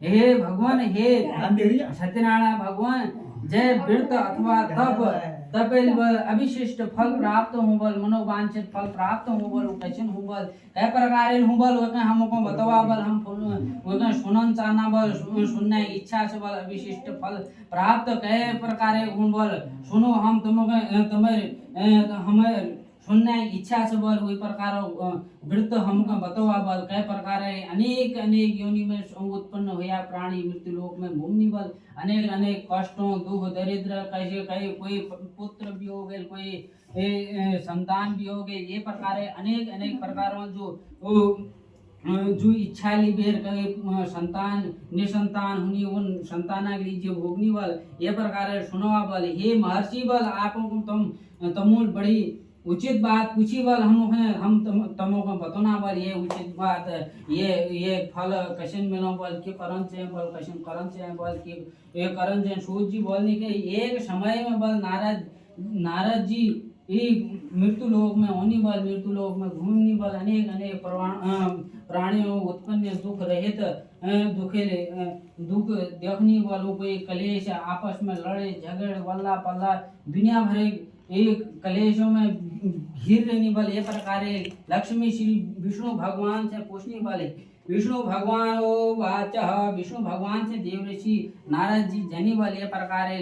हे भगवान हे सत्यनारायण भगवान जय व्रत अथवा तप तपेल बल अविशिष्ट फल प्राप्त हो बल मनोवांछित फल प्राप्त हो बल कैसन हो बल कई प्रकार हो बल हमको बतवा बल हम सुनन चाहना बल सुनने इच्छा से बल अविशिष्ट फल प्राप्त कई प्रकार हो बल सुनो हम तुम्हें हमें सुनने इच्छा से बल वही प्रकार वृत्त हमको बतवा बल कई प्रकार अनेक अनेक योनि में उत्पन्न हुआ प्राणी मृत्यु लोक में घूमनी बल अनेक अनेक कष्टों दुख दरिद्र कैसे कई कोई पुत्र भी हो गए कोई संतान भी हो गए ये प्रकार अनेक अनेक प्रकारों जो इच्छा ली बेर कई संतान निसंतान हुनी उन संताना के लिए भोगनी बल ये प्रकार सुनवा बल हे महर्षि बल आपको तमूल बड़ी उचित बात पूछी बल हम तमो को बतौना बल ये उचित बात ये फल कशन मिलो बल के करण से बल कशन करण से बल के ये करण से सूर्य जी बोलने के एक समय में बल नारद जी मृत्यु लोक में होनी बल मृत्यु लोक में घूमनी बल अनेक अनेक प्राणियों उत्पन्न दुख रहित दुख देखनी बल कोई कलेश आपस में लड़े झगड़े वल्ला पल्ला दुनिया भरे एक कलेशों में घिर रहनी बल ये प्रकार लक्ष्मी श्री विष्णु भगवान से पूछनी बल विष्णु भगवान वाच विष्णु भगवान से देव ऋषि नारद जी जनी बल ये प्रकार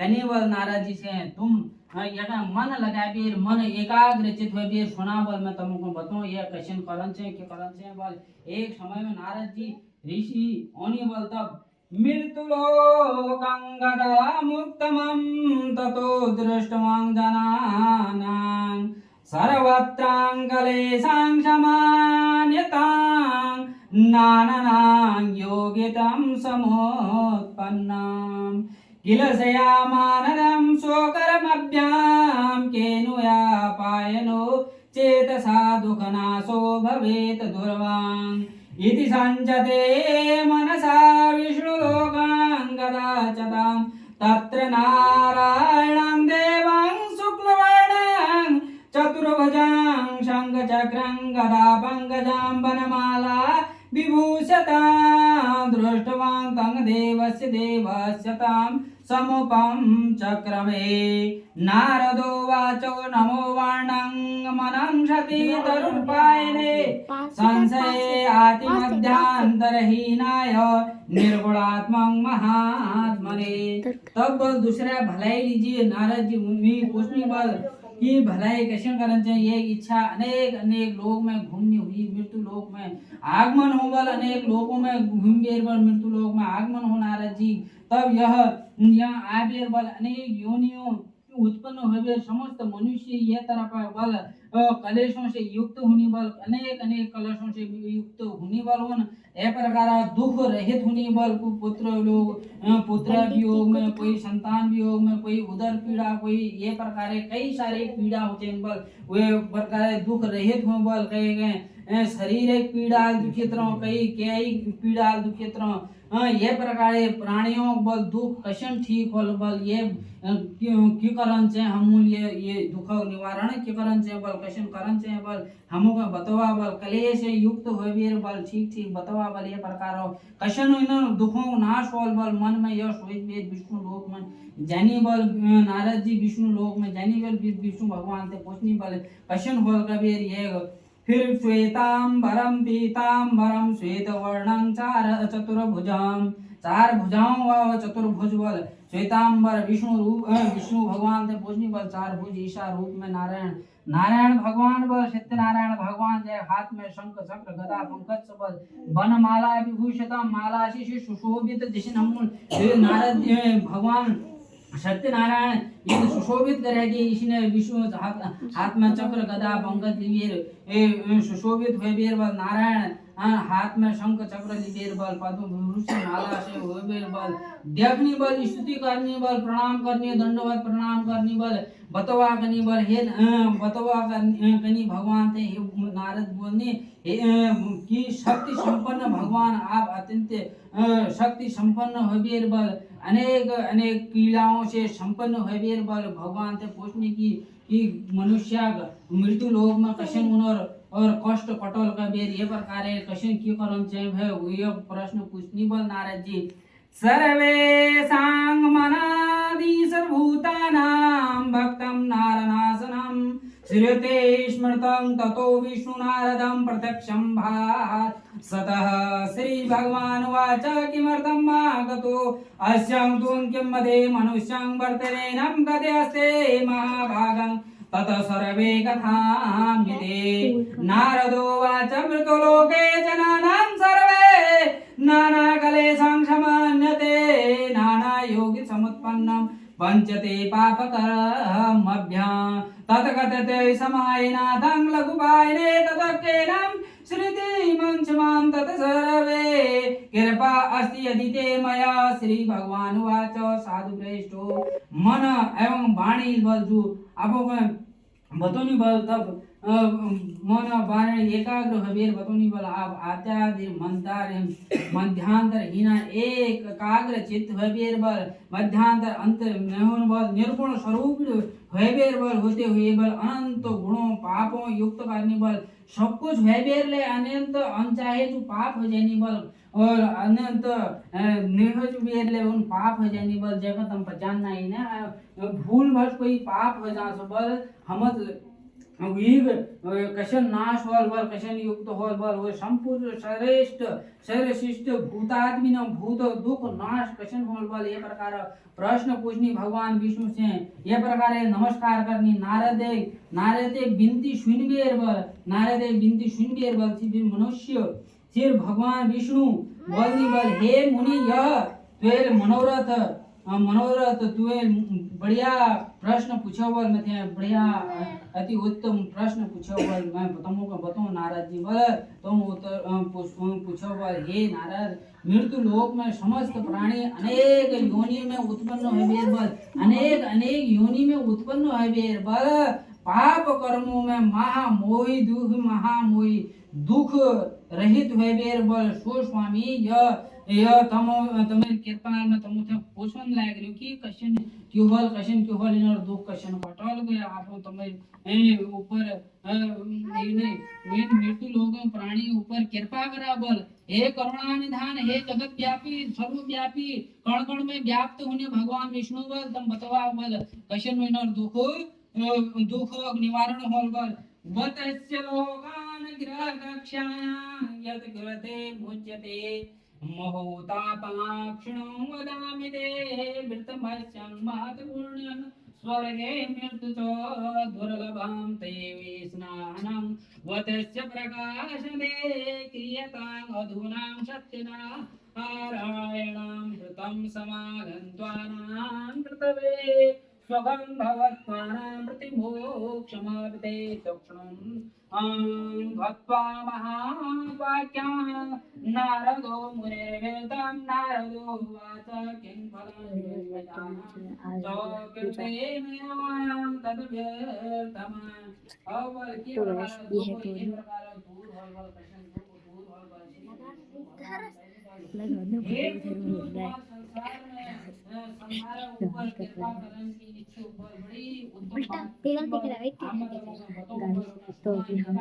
कनी बल नारद जी से तुम यहाँ मन लगा बेर मन एकाग्र चित हुए बेर सुना बल मैं तुमको बताऊं ये क्वेश्चन करन से के करन से बल एक समय में नारद जी ऋषि ओनी बल तब मृत्युलोकं गदा मुक्तमं ततो दृष्टवां जनानां सर्वत्रां कलेशां समान्यतां नानानां योगितं समोत्पन्नां किल सयामानरं स्वकर्मभ्यां केनुया पायनो चेतसा दुःखनाशो भवेत् दुर्वां इति संचते मनसा विष्णुलोकां गदाचतां तत्र नारायणं देवं शुक्लवर्णं चतुर्भुजां शङ्खचक्रं गदापङ्कजां वनमाला विभूषतां दृष्टवान् तं देवस्य तां समुपं चक्रमे नारदो वाचो नमो वर्णं मनं शति तरुपायने संशये आतिमध्यांतरहीनाय निर्गुणात्मं महात्मने। तब बल दूसरा भलाई लीजिए नारद जी मुनि पूछने बल कि भलाई कैसे करना चाहिए इच्छा अनेक अनेक लोक में घूमनी हुई मृत्यु लोक में आगमन हो बल अनेक लोकों में घूम बेर बल मृत्यु लोक में आगमन हो नारद जी तब यह आबेर बल अनेक योनियों उत्पन्न हुए समस्त मनुष्य ये तरफ बल कलेशों से युक्त होने बल अनेक अनेक कलेशों से युक्त होने बल उन ए प्रकार दुख रहित होने बल पुत्र लोग पुत्र वियोग में कोई संतान वियोग में कोई उदर पीड़ा कोई ये प्रकार कई सारे पीड़ा होते हैं बल वे प्रकार दुख रहित हो बल कहे गए शरीर पीड़ा दुखित रहो कई कई पीड़ा दुखित रहो ये प्रकार प्राणियों बल दुख कशन ठीक होल बल ये क्यों करण से हम ये दुख निवारण क्यों करण से बल कशन करण से बल हमो का बतवा बल कलेश युक्त हो बेर बल ठीक ठीक बतवा बल ये प्रकार हो कशन इन दुखों नाश होल बल मन में यह सोच बेर विष्णु लोक में जानी बल नारद जी विष्णु लोक में जानी बल विष्णु भगवान से पूछनी बल कशन होल का बेर ये फिर श्वेतांबरम पीतांबरम श्वेत वर्णं चार चतुर्भुजां चार भुजाओं व चतुर्भुज बल श्वेतांबर विष्णु रूप विष्णु भगवान से पूछनी बल चार भुज ईशा रूप में नारायण नारायण भगवान बल सत्यनारायण भगवान जय हाथ में शंख चक्र गदा पंकज बल वनमाला विभूषिता माला से सुशोभित जिसे हम नारद भगवान सत्यनारायण ये सुशोभित करेगी इसने विष्णु हाथ में चक्र गदा पंकज लिबेर सुशोभित हुए बेर बल नारायण हाथ में शंख चक्र लिबेर बल पद्म विभूषण माला से हुए बेर बल देखनी बल स्तुति करनी बल प्रणाम करनी दंडवत प्रणाम करनी बल बतवा करनी बल हे बतवा करनी भगवान थे नारद बोलने कि शक्ति संपन्न भगवान आप अत्यंत शक्ति संपन्न हो बेर बल अनेक अनेक पीड़ाओं से संपन्न हो बेर बल भगवान से पूछने की मनुष्य मृत्यु लोक में कशन और कष्ट कटल का बेर ये प्रकार कशन क्यों करन चाहिए ये प्रश्न पूछनी बल नारद जी सर्वेषां मनादि सर्वभूतानां भक्तं नारनाशनं श्रूयते स्मृतं ततो विष्णु नारदं प्रत्यक्षं भात् सतः श्री भगवान् उवाच किमर्थं मागतो अस्यां तुं किं मदे मनुष्यं वर्तनेनं कथयस्ते महाभागं ततः सर्वे कथाम्यते नारदो वाच मृतलोके जनानां सर्वे नानाकलेशां समान्यते नानायोगि समुत्पन्नं पञ्चते पापकर्मभ्यां तत्कथते समायनाथं लघुपायने ततकेनं श्रुतिमं क्षमां तत् सर्वे कृपा अस्ति यदि ते मया श्री भगवान् उवाच साधु श्रेष्ठो मन एवं वाणी बलजू आपो बतौनी बल तब मन वाणी एकाग्र हबेर बतौनी बल आप आत्यादि मंतार मध्यांतर हीना एक एकाग्र चित्त हबेर बल मध्यांतर अंत नहुन बल निर्गुण स्वरूप हबेर बल होते हुए बल अनंत गुणों पापों युक्त करने बल सब कुछ हबेर ले अनंत अनचाहे जो पाप हो जाने बल और अनंत निर्हज बेर ले उन पाप हो जाने बल जगत हम पहचानना ही ना भूल भर कोई पाप हो जा सो बल हम वीग कशन नाश होल बल कशन युक्त होल बल वो संपूर्ण श्रेष्ठ सर्वशिष्ट भूतात्मी न भूत दुख नाश कशन होल बल ये प्रकार प्रश्न पूछनी भगवान विष्णु से ये प्रकार नमस्कार करनी नारद बिनती सुनबेर बल नारद बिनती सुनबेर बल थी मनुष्य फिर भगवान विष्णु बोलनी बल हे मुनि यह त्वेल मनोरथ तुए बढ़िया प्रश्न पूछो बोल मैं बढ़िया अति उत्तम प्रश्न पूछो बोल मैं तुमको बताऊं नारद जी बोल तुम उत्तर पूछो बोल हे नारद मृत्यु लोक में समस्त प्राणी अनेक योनि में उत्पन्न है बेर बल अनेक योनि में उत्पन्न है बेर बल पाप कर्मों में महामोही दुख रहित है बेर बल सो स्वामी यह તમે कृपा में तुम पूछन लायक रहो कि कशन क्यों हल इन दुख कशन पटल गया आप તમે ऊपर इन मृत्यु लोगों प्राणी ऊपर कृपा करा बल हे करुणा निधान हे जगत व्यापी सर्वव्यापी कण कण में व्याप्त होने भगवान विष्णु बल तुम बतवा बल कशन इन दुख निवारण होल बल वतस्य लोकान ग्रह कक्षायां यत कृते मुच्यते महोतापाक्षणं वदामि ते मृतमस्यं महत्पुण्यं स्वर्गे मृत्यु च दुर्लभं ते स्नानं वतस्य प्रकाशने क्रियताम् अधूनां सत्यना नारायणं कृतं समागन्त्वानां कृतवे स्वगं भवत्वानां प्रतिमोक्षमाप्ते चक्षुणं गत्वा महावाक्यां नारदो मुनिर्वेदं नारदो उवाच किं फलं कृतेन तद्व्यर्थम् अवल की प्रकार दूर लगाने उल्टा तेरा दिख रहा है गाइस तो अभी हम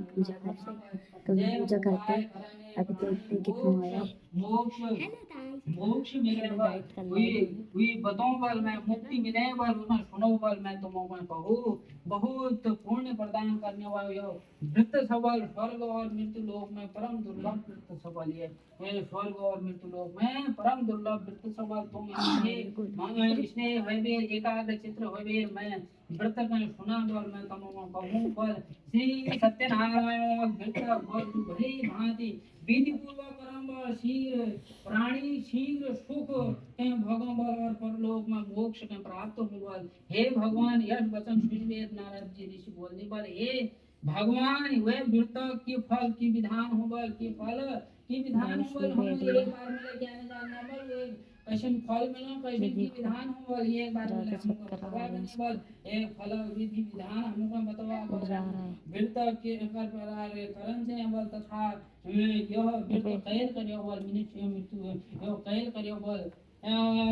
पूजा करते हैं तो पूजा करते हैं अभी देखते कितना आया मोक्ष मिले वी बताऊं बल मैं मुक्ति मिले बल उन्हें सुनो बल मैं तुमको कहूँ बहुत पुण्य प्रदान करने वाले हो वृत्त सबल स्वर्ग और मृत्यु लोक में परम दुर्लभ वृत्त सबल ये स्वर्ग और मृत्यु लोक में परम दुर्लभ वृत्त सबल तुम इसने वैबेर एकाग्र चित्र वैबेर मैं व्रत में सुना बल मैं तुमको कहूँ बल श्री सत्यनारायण वृत्त बल भली भांति विधि पूर्वक परम बल शीघ्र प्राणी शीघ्र सुख के भगवान बल और परलोक में मोक्ष के प्राप्त हो बल हे भगवान यह वचन सुनवेद नारद जी ऋषि बोलने बल हे भगवान वे व्रत की फल की विधान हो बल की फल की विधान हो बल हम एक बार मिले ज्ञान जानना बल कैसे फल मिलो कैसे की विधान हो बल एक बार मिले हमको बतवा बल एक फल विधि विधान हमको बतवा व्रत के प्रकार करण से बल तथा यह व्रत कैल करियो बल मृत्यु यह कैल करियो बल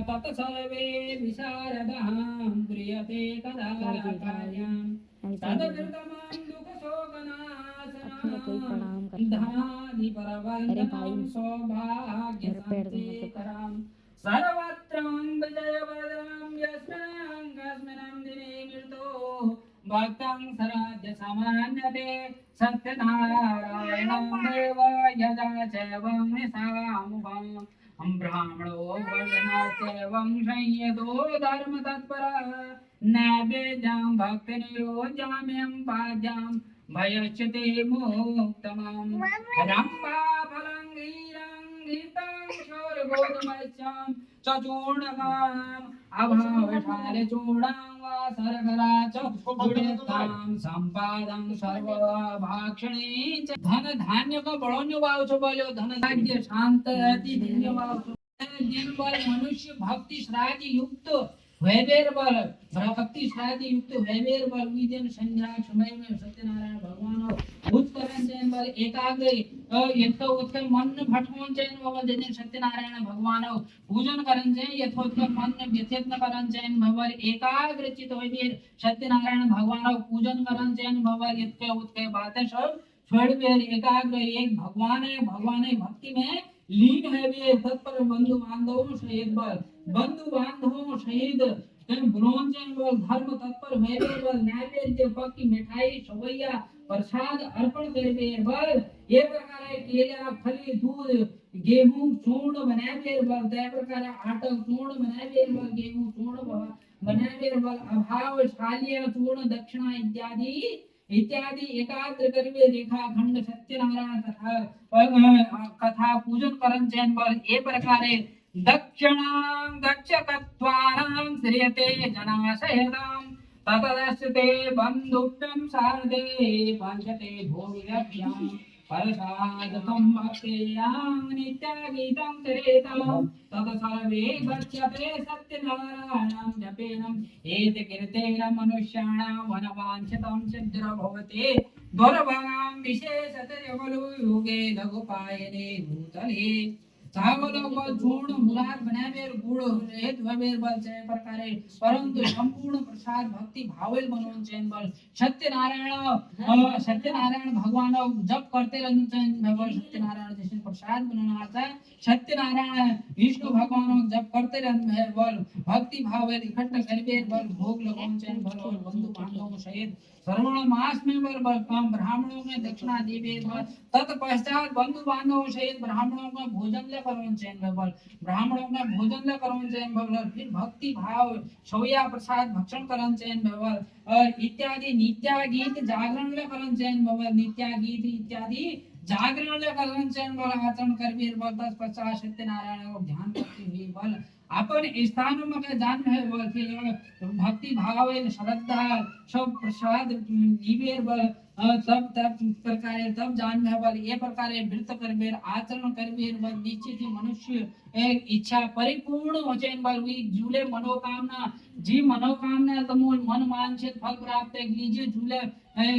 तत सर्वे विशारदः प्रियते कदा कार्यं तदव्रतमं दुख शोकनाशनं धानि परवन्दनं सौभाग्यसंसेकरं सर्वत्रं विजयवरदं यस्मिन् कस्मिन् दिने मृतो भक्तं सराध्य समान्यते सत्यनारायणं देव यजा चैवं निशामुभं ब्राह्मणो वर्धनात्येवं संयतो धर्म तत्परः नैवेद्यं भक्तिनिरोध्याम्यं पाद्यं भयश्चिते मोक्तमं रम्भा फलं गीतं शौर्यगोधमस्यं चूर्णकाम् अभावशालचूर्णां वा सरकरा च गुणेतां संपादं सर्वभाक्षणे च धन धान्य का बड़ोन्य वाव छो बोलो धन धान्य शांत अति दिव्य वाव छो जिन बल मनुष्य भक्ति श्राद्ध युक्त वैवेर बल भक्ति श्राद्ध युक्त वैवेर बल विजन संध्या समय में सत्यनारायण भगवान उत्करण चैन बल एकाग्र यथोत्कल मन भटकोन चैन भगवान जने सत्यनारायण भगवान पूजन करन चैन यथोत्कल मन व्यथित न करन चैन भगवान एकाग्र चित वैवेर सत्यनारायण भगवान पूजन करन चैन भगवान यथके उत्के बातें सब छोड़ बेर एकाग्र एक भगवान है भक्ति में लीन है वे तत्पर बंधु बांधवों सहित बल बंधु बांधवों सहित તેમ બ્રોંચેન બોલ ધર્મ તત્પર હોવે બોલ નૈવેદ્ય પક્કી મિઠાઈ સવૈયા प्रसाद अर्पण करवे बल ये प्रकार केला फली दूध गेहूं चूर्ण बनावे बल ते प्रकार आटा चूर्ण बनावे बल गेहूं चूर्ण बनावे बल अभाव शालिया चूर्ण दक्षिणा इत्यादि एकाग्र करवे रेखा खंड सत्यनारायण कथा पूजन करन चैन बल ये प्रकार दक्षिणां दक्षकत्वानां श्रियते जनाशयदां ततदस्ते बन्धुभ्यं सार्धे पंचते भोगिरभ्यां परसादतं भक्त्यां नित्यगीतं चरेतां तत सर्वे गच्छते सत्यनारायणं जपेनं एत कीर्तेन मनुष्याणां वनवाञ्छितं सिद्धिर्भवते दुर्भगां विशेषतया खलु योगे लघुपायने भूतले चावल चूर्ण मुराद बनावेर गुड़ सहित वबेर बल जय प्रकारे परंतु संपूर्ण प्रसाद भक्ति भावेल बनवन चैन बल सत्यनारायण भगवान जप करते रहन चैन भगवान सत्यनारायण जैसे प्रसाद बनना था सत्यनारायण विष्णु भगवान जप करते रहन बल भक्ति भावेल इकट्ठा करबेर बल भोग लगवन चैन बल और बंधु बांधवों सहित श्रवण मास में बल काम ब्राह्मणों में दक्षिणा देवे बल तत्पश्चात बंधु बांधवों सहित ब्राह्मणों का भोजन ले करवन चैन बल ब्राह्मणों का भोजन ले करवन चैन बल फिर भक्ति भाव सवैया प्रसाद भक्षण करन चैन बल और इत्यादि नित्या गीत जागरण ले करन चैन बल नित्या गीत इत्यादि जागरण ले करन चैन बल आचरण करबीर बल तत्पश्चात सत्यनारायण को ध्यान करते हुए बल अपन स्थानों में का जान है बल भक्ति भाव श्रद्धा सब प्रसाद जीवेर बल तब प्रकार तब जान है बल ये प्रकार व्रत करबेर आचरण करबेर बल निश्चित ही मनुष्य एक इच्छा परिपूर्ण हो जाए बल हुई झूले मनोकामना जी मनोकामना तमोल मन वांछित फल प्राप्त लीजिए झूले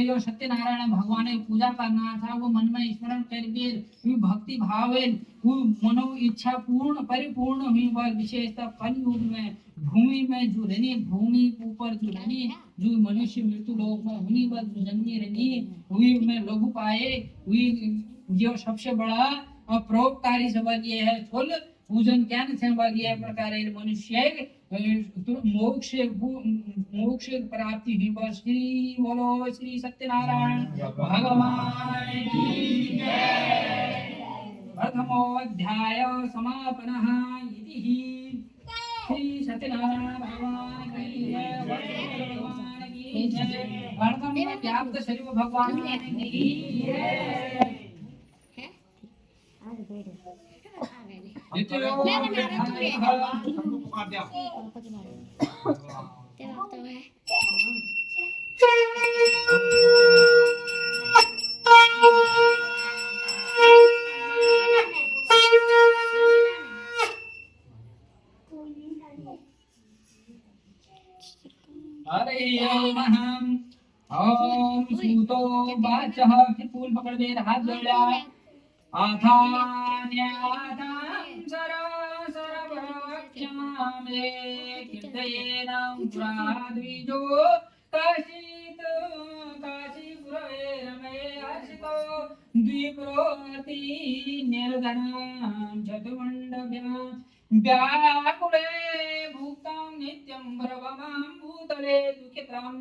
यो सत्यनारायण भगवान की पूजा करना था वो मन में स्मरण करबेर भक्ति भावे वो मनो इच्छा पूर्ण परिपूर्ण हुई बल विशेषतः कलयुग में भूमि में जो रहनी भूमि ऊपर जो रहनी जो मनुष्य मृत्यु लोक में हुई बल जन्मी रहनी हुई में लघु पाए हुई जो सबसे बड़ा परोपकारी सवाल ये है फल पूजन क्या सवाल ये प्रकार मनुष्य मोक्ष प्राप्ति हुई बल श्री बोलो श्री सत्यनारायण भगवान की जय। प्रथमोऽध्याय समापनः इति श्री सत्यनारायण भगवान की जय भगवान की जय वर्तम व्याप्त शरीर भगवान की जय। ओम सूतो वाचः फिर फूल पकड़ दे हाथ जोड़ा आधान्यादां सरवक्षामे कीर्तयेनं पुराद्विजो काशीपुरे रमे हर्षितो द्विप्रोति निर्धनां चतुर्मण्डभ्यां व्याकुले भुक्तं नित्यं भ्रवमां भूतले दुःखितं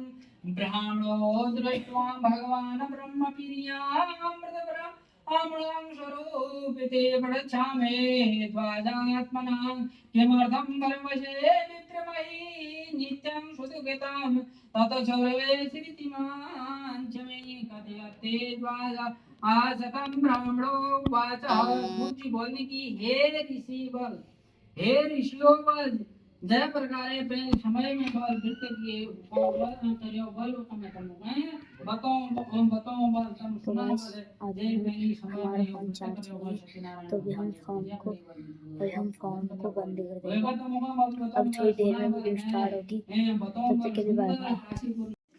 ब्राह्मणो दृष्ट्वा भगवान् ब्रह्मप्रियामृतपरम् अमृतं स्वरूपिते प्रच्छामे त्वादात्मनां किमर्थं परमशे विक्रमयि नित्यं सुदुःखितं ततो सर्वे श्रुतिमान् च मे कथयते द्वादा आसतं ब्राह्मणो वाचः बुद्धि बोलने की हे ऋषि बल हे ऋषियों बल जय प्रकारे पहले समय में बल वृत्त किए करियो बल समय करनो मैं बताओ बल तुम सुना जय पहले समय में तो भी हम फोन को बंद कर देंगे। अब थोड़ी देर में वीडियो स्टार्ट होगी, तब तक के लिए बाय बाय।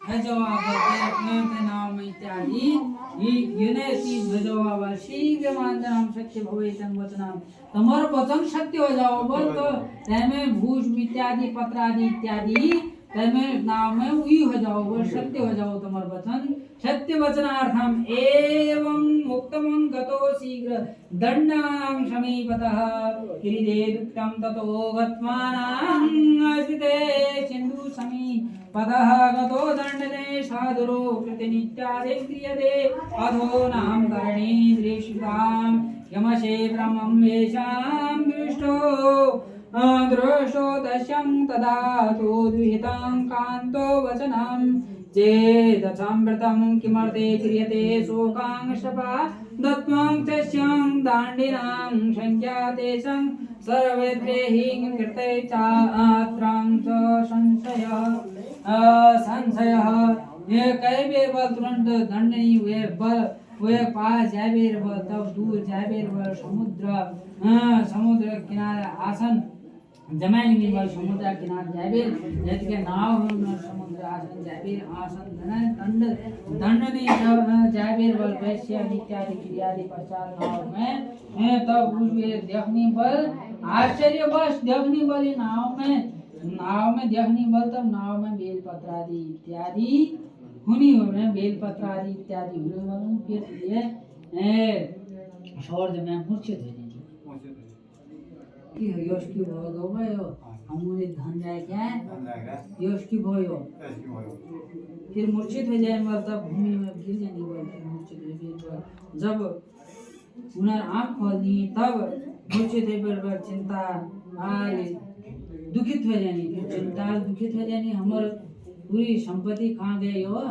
भजवाव नाम इत्यादि ये चीज भजवाव शीघ्र मानम सत्य भवेतन वचनम तुम्हारा वचन सत्य हो जाओ बोल तो में भूष इत्यादि पत्रादि इत्यादि तमे नाव में उई हो जाओ वो सत्य हो जाओ तुम्हार वचन सत्य वचनार्थम एवं मुक्तमं गतो शीघ्र दंडानां समीपतः किरीदे दुक्तम ततो गत्वानां अस्ते सिंधु समीपतः गतो दंडने साधुरो कृतनित्यादे क्रियते अधो नाम करणे दृष्टां यमशे ब्रह्मं येषां दृष्टो दश्यं तदा तु द्विहितं कान्तो वचनं चेदसंवृतं किमर्थे क्रियते शोकांशपा दत्त्वं तस्यां दाण्डिनां संज्ञातेषं सर्वत्रे हि कृते चात्रं च संशयः ये कई बल तुरंत दंड नहीं हुए बल वे पास जाबेर बल तब दूर जाबेर बल समुद्र किनारे आसन जमाएंगे बल समुद्र किनारे जाबेर यदि के नाव में समुद्र आसन जाबेर आसन दंड नहीं जाबेर बल वैश्य इत्यादि क्रियादि पश्चात नाव में तब उस देखनी बल आश्चर्य बस देखनी बल नाव में देखनी बल तब नाव में बेल पत्र आदि इत्यादि हुनी हो में बेल पत्र आदि इत्यादि हुने वालों फिर ये स्वर्ग में मूर्छित हो जाएंगे कि यश की भोग भयो हमने धन जाए क्या यश की भयो फिर मूर्छित हो जाए मतलब भूमि में गिर जाएंगे बोलते मूर्छित हो जब उन्हें आँख खोलनी तब मूर्छित हो चिंता दुखित हो जानी फिर चिंता दुखित हो जानी हमारे पूरी संपत्ति कहाँ गई हो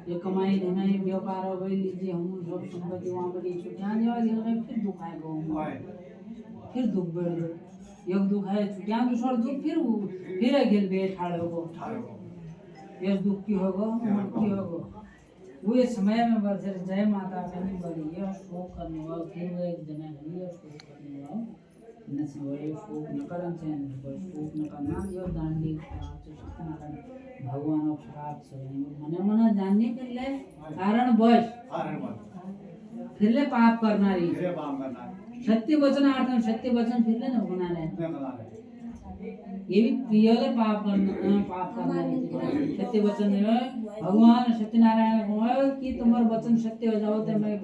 ये कमाई धमाई व्यापार हो गई लीजिए हम सब संपत्ति वहाँ पर छुट्टियाँ देवा दिया फिर दुख आएगा फिर दुख बढ़ गए एक दुख है छुट्टियाँ दूसरा दुख फिर अकेले बैठ खड़े हो ये दुख की होगा की होगा वो ये समय में बस जय माता नहीं बड़ी ये शोक करने वाला फिर वो एक जगह नहीं है शोक करने वाला न सवरे शोक न करन से शोक न करना ये दांडी भगवान और श्राप से मने जानने के लिए कारण बस फिर ले पाप करना रही सत्य वचनार्थम सत्य वचन फिर ले न बना रहे ये भी प्रियले पाप करना रही सत्य वचन भगवान सत्यनारायण को कि तुम्हार वचन सत्य हो जाओ तो मैं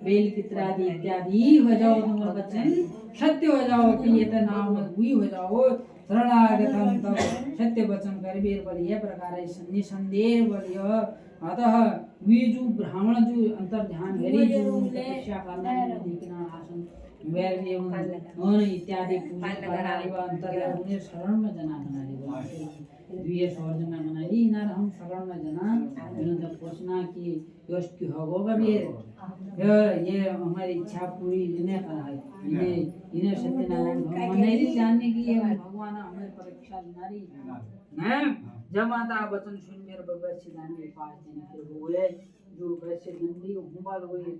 बेल पितरादि इत्यादि हो जाओ तुम्हार वचन सत्य हो जाओ कि ये तो नाम हुई हो जाओ शरणागतम तब सत्य वचन करबीर बलिय प्रकार निसंदेह बलिय अतः वे जो ब्राह्मण जो अंतर ध्यान हरि जो तपस्या करना नदी किनारे आसन वैर एवं इत्यादि पूजा करना वा अंतर उन्हें शरण में जना बना ली द्विय स्वर्ग में बना ली इनार हम शरण में जना इन्होंने पूछना कि यश की होगा भी ये हमारी इच्छा पूरी इन्हें करा है इन्हें सत्यनारायण भगवान नहीं जानने की ये भगवान हमें परीक्षा नारी ना जब माता वचन सुन मेरे बब्बर सिद्धांत के 5 दिन फिर हुए जो वैसे नंदी हुबाल हुए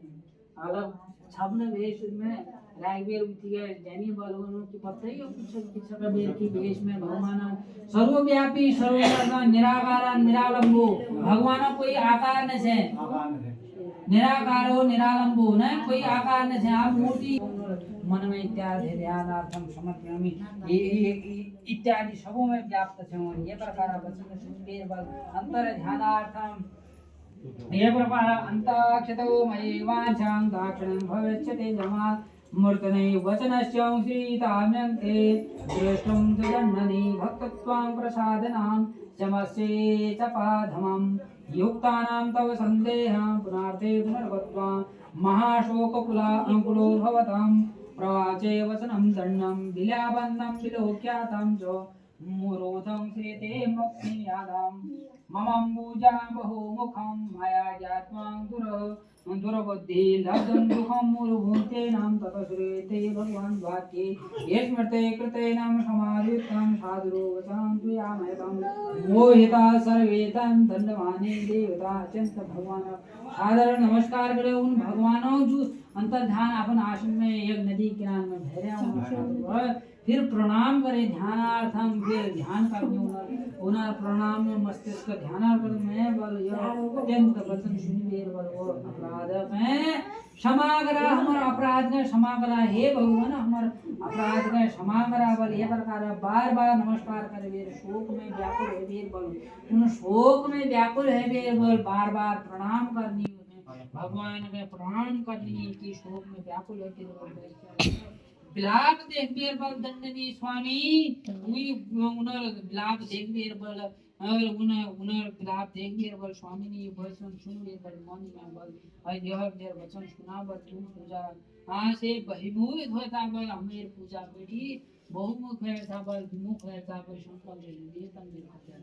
अलग छबने वेश में रागवीर उठी गए जैनी बलवनों की पता ही कुछ का बेर की वेश में भगवान सर्वव्यापी सर्वव्यापी निराकार निरालंबो भगवान कोई आकार न से निराकार हो निरालंबो न कोई आकार न से आप मूर्ति मन में इत्यादि ध्यानार्थम समर्पयामि इत्यादि सबों में व्याप्त थे ये प्रकार वचन सुन बल अंतर ध्यानार्थम ये प्रकार अंताक्षतो मयि वाचां दाक्षिणं भविष्यति जमा मूर्तने वचनस्य श्रीताम्यन्ते श्रेष्ठं जन्मनि भक्तत्वां प्रसादनां चमस्ये च पाधमं युक्तानां तव सन्देहं पुनार्थे पुनर्गत्वा महाशोककुला अंकुलो भवतां प्रवाचे वचनं दण्डं विलापन्नं विलोक्यातं च मुरोधं श्रीते मुक्तियादां ममम्बुजा बहुमुखं माया जात्वां दुरबुद्धि लब्धं दुःखं मुरुभूतेनां ततः श्रूयते भगवान् वाक्ये ये स्मृते कृतेनां समाधितं साधुरो वचनं तुयामयतं मोहिता सर्वे तं दण्डवाने देवता अत्यंत भगवान साधारण नमस्कार करे उन भगवानों जो अंतर्ध्यान अपन आश्रम में एक नदी किनारे में भैरव फिर प्रणाम करे ध्यानार्थम फिर ध्यान करने उन्हें प्रणाम में मस्तिष्क ध्यानार्थम में बल अत्यंत वचन सुनिबेर बल वो अपराध में क्षमा करा हमारा अपराध का क्षमा करा हे भगवान हमारा अपराध का क्षमा करा बल ये प्रकार बार बार नमस्कार करे वीर शोक में व्याकुल है वीर बल उन शोक में व्याकुल है वीर बल बार बार प्रणाम करनी भगवान में प्रणाम करनी की शोक में व्याकुल है वीर बल बिलाप देख वीर बल दंडनी स्वामी उन्हें बिलाप देख वीर बल और उन्हें बिलाप देख वीर बल स्वामी ने ये वचन सुन वीर बल मन में बल और यह वीर वचन सुना बल तू पूजा हाँ से बहिमुख होता बल हमें पूजा बेटी बहुमुख है था बल विमुख है था बल शंकर ये तम निर्भर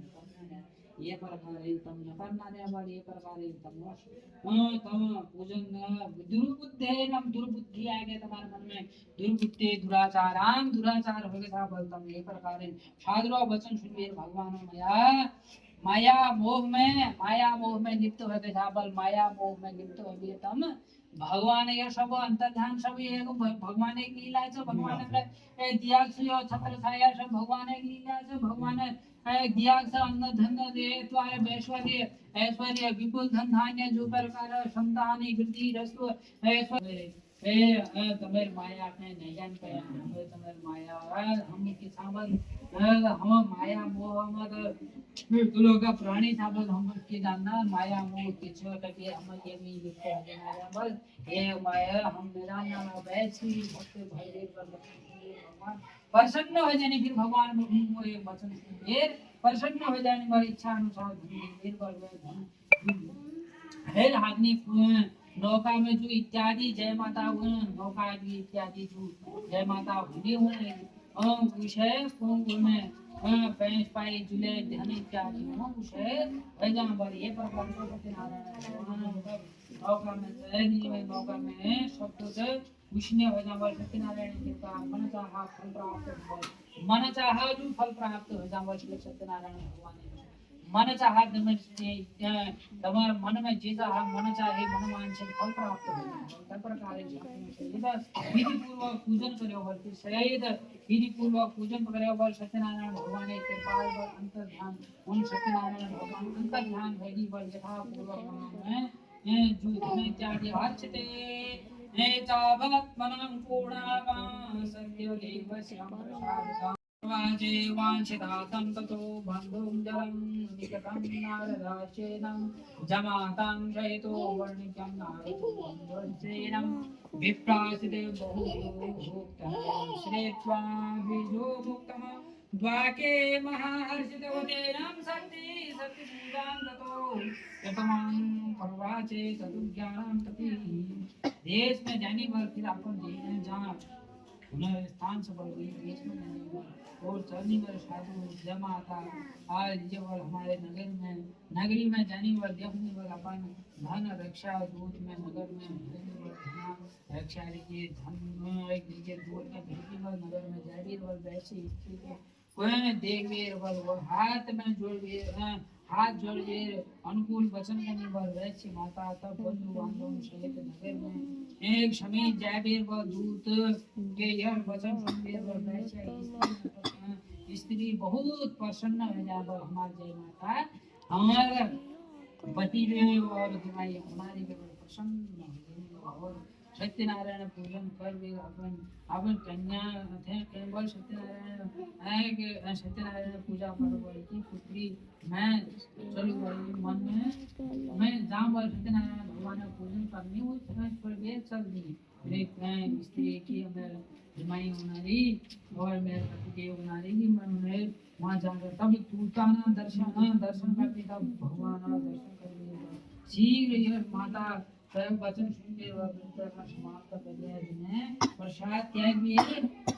ये प्रकार है तम न करना रे बल ये प्रकार है तम पूजन दुर्बुद्धि नम दुर्बुद्धि आ गया तुम्हारे मन में दुर्बुद्धि दुराचाराम दुराचार हो गया था बल तम ये प्रकार है साधुरा वचन सुनिए भगवान माया मोह में लिप्त हो गए था बल माया मोह में लिप्त हो गए तम भगवान ये सब अंतर्ध्यान सब ये भगवान एक लीला है भगवान ने दिया से छत्र छाया सब भगवान एक लीला है भगवान ने दिया से अन्न धन दे द्वारा ऐश्वर्य ऐश्वर्य विपुल धन धान्य जो प्रकार संतान वृद्धि रस्व ऐश्वर्य तुम्हारी माया अपने नहीं जान पाया तुम्हारी माया हम के सामल हम माया मोह मत तू लोग का प्राणी सामल हम के जानना माया मोह के छोड़ के हम ये भी लिखते हैं बल ये माया हम मेरा नाम वैसी भक्त भैरव भगवान प्रसन्न हो जाने फिर भगवान मुझे वचन फिर प्रसन्न हो जाने मेरी इच्छा अनुसार फिर है आदमी नौका में जो इत्यादि जय माता नौका इत्यादि जो जय माता हुए हुए विषय में पैंस पाई जुले धन इत्यादि विषय जहाँ पर ये प्रकार का सत्यनारायण नौका में जय नौका में सब कुछ विष्णु हो जहाँ पर सत्यनारायण कृपा मन चाहा फल प्राप्त मन चाहा जो फल प्राप्त हो जहाँ पर सत्यनारायण भगवान मन चाहा तमार मन में जे चाहा मन चाहे मन वांछित फल प्राप्त हो तब प्रकार विधि पूर्वक पूजन करो बल फिर सहित विधि पूर्वक पूजन करो बल सत्यनारायण भगवान के कृपा बल अंतर ध्यान उन सत्यनारायण भगवान अंतर ध्यान भैरी बल यथा पूर्वक में जो धन इत्यादि अर्चते चाभक्मनं पूर्णामा सद्यो देवस्य प्रसादः वाजे वांछितातं ततो बन्धुं जलं निकटं नारदाचेनं जमातां जयतो वर्णिकं नारदं विप्रासिते बहुभूक्तं श्रेत्वा बीजो मुक्तम द्वाके महाहर्षितवतेनं सत्ति सत्तिदां ततो यतमं पर्वाचे तदुज्ञानं तति देश में जाने पर फिर अपन देने जहाँ उन्हें स्थान से बढ़ गई देश में जाने पर और चलने पर साधु जमा था आज जब हमारे नगर में नगरी में जाने पर देखने पर अपन धन रक्षा दूत में नगर में रक्षा लीजिए धन एक लीजिए दूत में भेजने पर नगर में जारी पर वैसी स्थिति को कोई देख वीर पर हाथ में जोड़ वीर हाथ जोड़ वीर अनुकूल वचन करने पर वैसी माता तब बंधु बांधव सहित नगर में एक समीत जाबीर व दूत के यह वचन सुन वीर पर वैसी स्त्री बहुत प्रसन्न हो जाए हमारे जय माता हमारे पति और तुम्हारी हमारी प्रसन्न और सत्यनारायण पूजन कर वे अपन कन्या थे केवल सत्यनारायण पूजा पर की पुत्री मैं चलू मन में मैं जहाँ पर सत्यनारायण भगवान का पूजन करनी हुई समय पर वे चल दी स्त्री की हमें जमाई उनारी और मेरे पति उनारी की मन में वहाँ जाकर तब टूटाना दर्शन करती तब भगवान का दर्शन कर शीघ्र यह माता स्वयं वचन सुन के अपना समाप्त कर दिया जिन्हें प्रसाद त्याग भी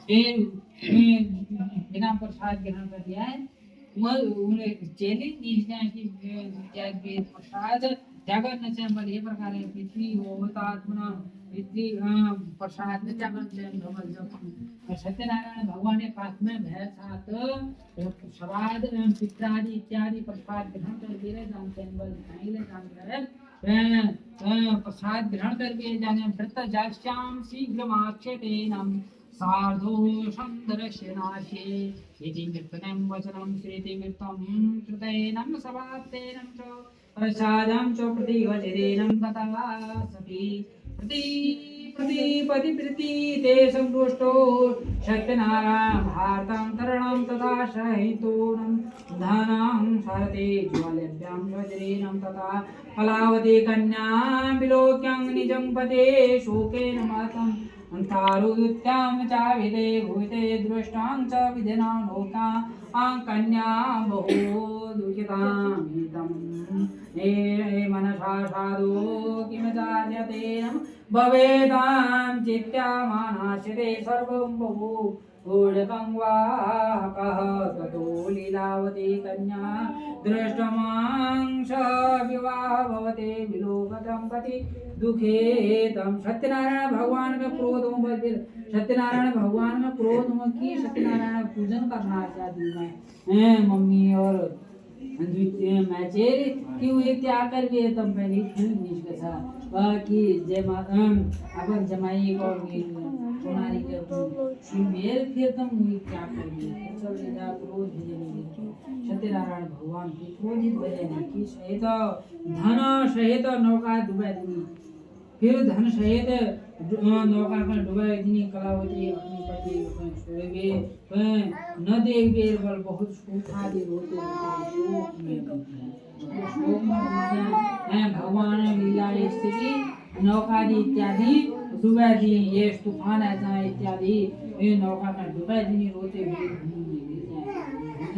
फिर बिना प्रसाद ग्रहण कर दिया है उन्हें चैलेंज दी जाए कि त्याग भी प्रसाद त्यागन से बल ये प्रकार है पृथ्वी होता आत्मना पृथ्वी प्रसाद त्यागन से भगवान जब सत्यनारायण भगवान के पास में भय साथ सवाद पित्रादि इत्यादि प्रसाद ग्रहण कर दिए जानते हैं बल नहीं ले जानते हैं प्रसाद ग्रहण करके जाने व्रत जाश्याम शीघ्रमाक्षतेनं सार्धोषं दर्शनार्थे इति मृतनं वचनं श्रेति मृतं कृतेनं समाप्तेनं च प्रसादं च प्रतिवचनेनं तथा सति प्रतिपति प्रीति ते संतुष्टो सत्यनारायण भारतं तरणं तथा सहितोनं धनं सरते ज्वालेभ्यां वज्रेणं तथा फलावती कन्यां विलोक्यं निजं पदे शोकेन मातम् अंतारुद्यां चाविदे भूते दृष्टां च विधिना लोका कन्या बहु दुःखितामिदं हे मनसा साधु किं चार्यते भवेदां चित्यामानाश्रिते सर्वं बहु ऊढकं वा कः ततो लीलावती कन्या दृष्टमांश विवाह भवते विलोकतं पति दुखे तम सत्यनारायण भगवान में क्रोध हूँ सत्यनारायण भगवान में क्रोध हूँ कि सत्यनारायण पूजन करना चाहती मैं मम्मी और द्वितीय मैचेर क्यों ये क्या कर गए तब मैंने क्यों निष्कसा बाकी जय माता अपन जमाई को तुम्हारी के मेर फिर तुम क्या कर गए चल जा क्रोध भेजने सत्यनारायण भगवान की क्रोधित भेजने की सहित धन सहित नौका डुबा दी फिर धन सहित नौका में डुबाई दी कलावती अपनी पति सोएगे न देख बेर बल बहुत सूखा दे रोते शोक में भगवान लीला स्थिति नौका दी इत्यादि डुबा दी ये तूफान ऐसा इत्यादि ये नौका में डुबा दी रोते हुए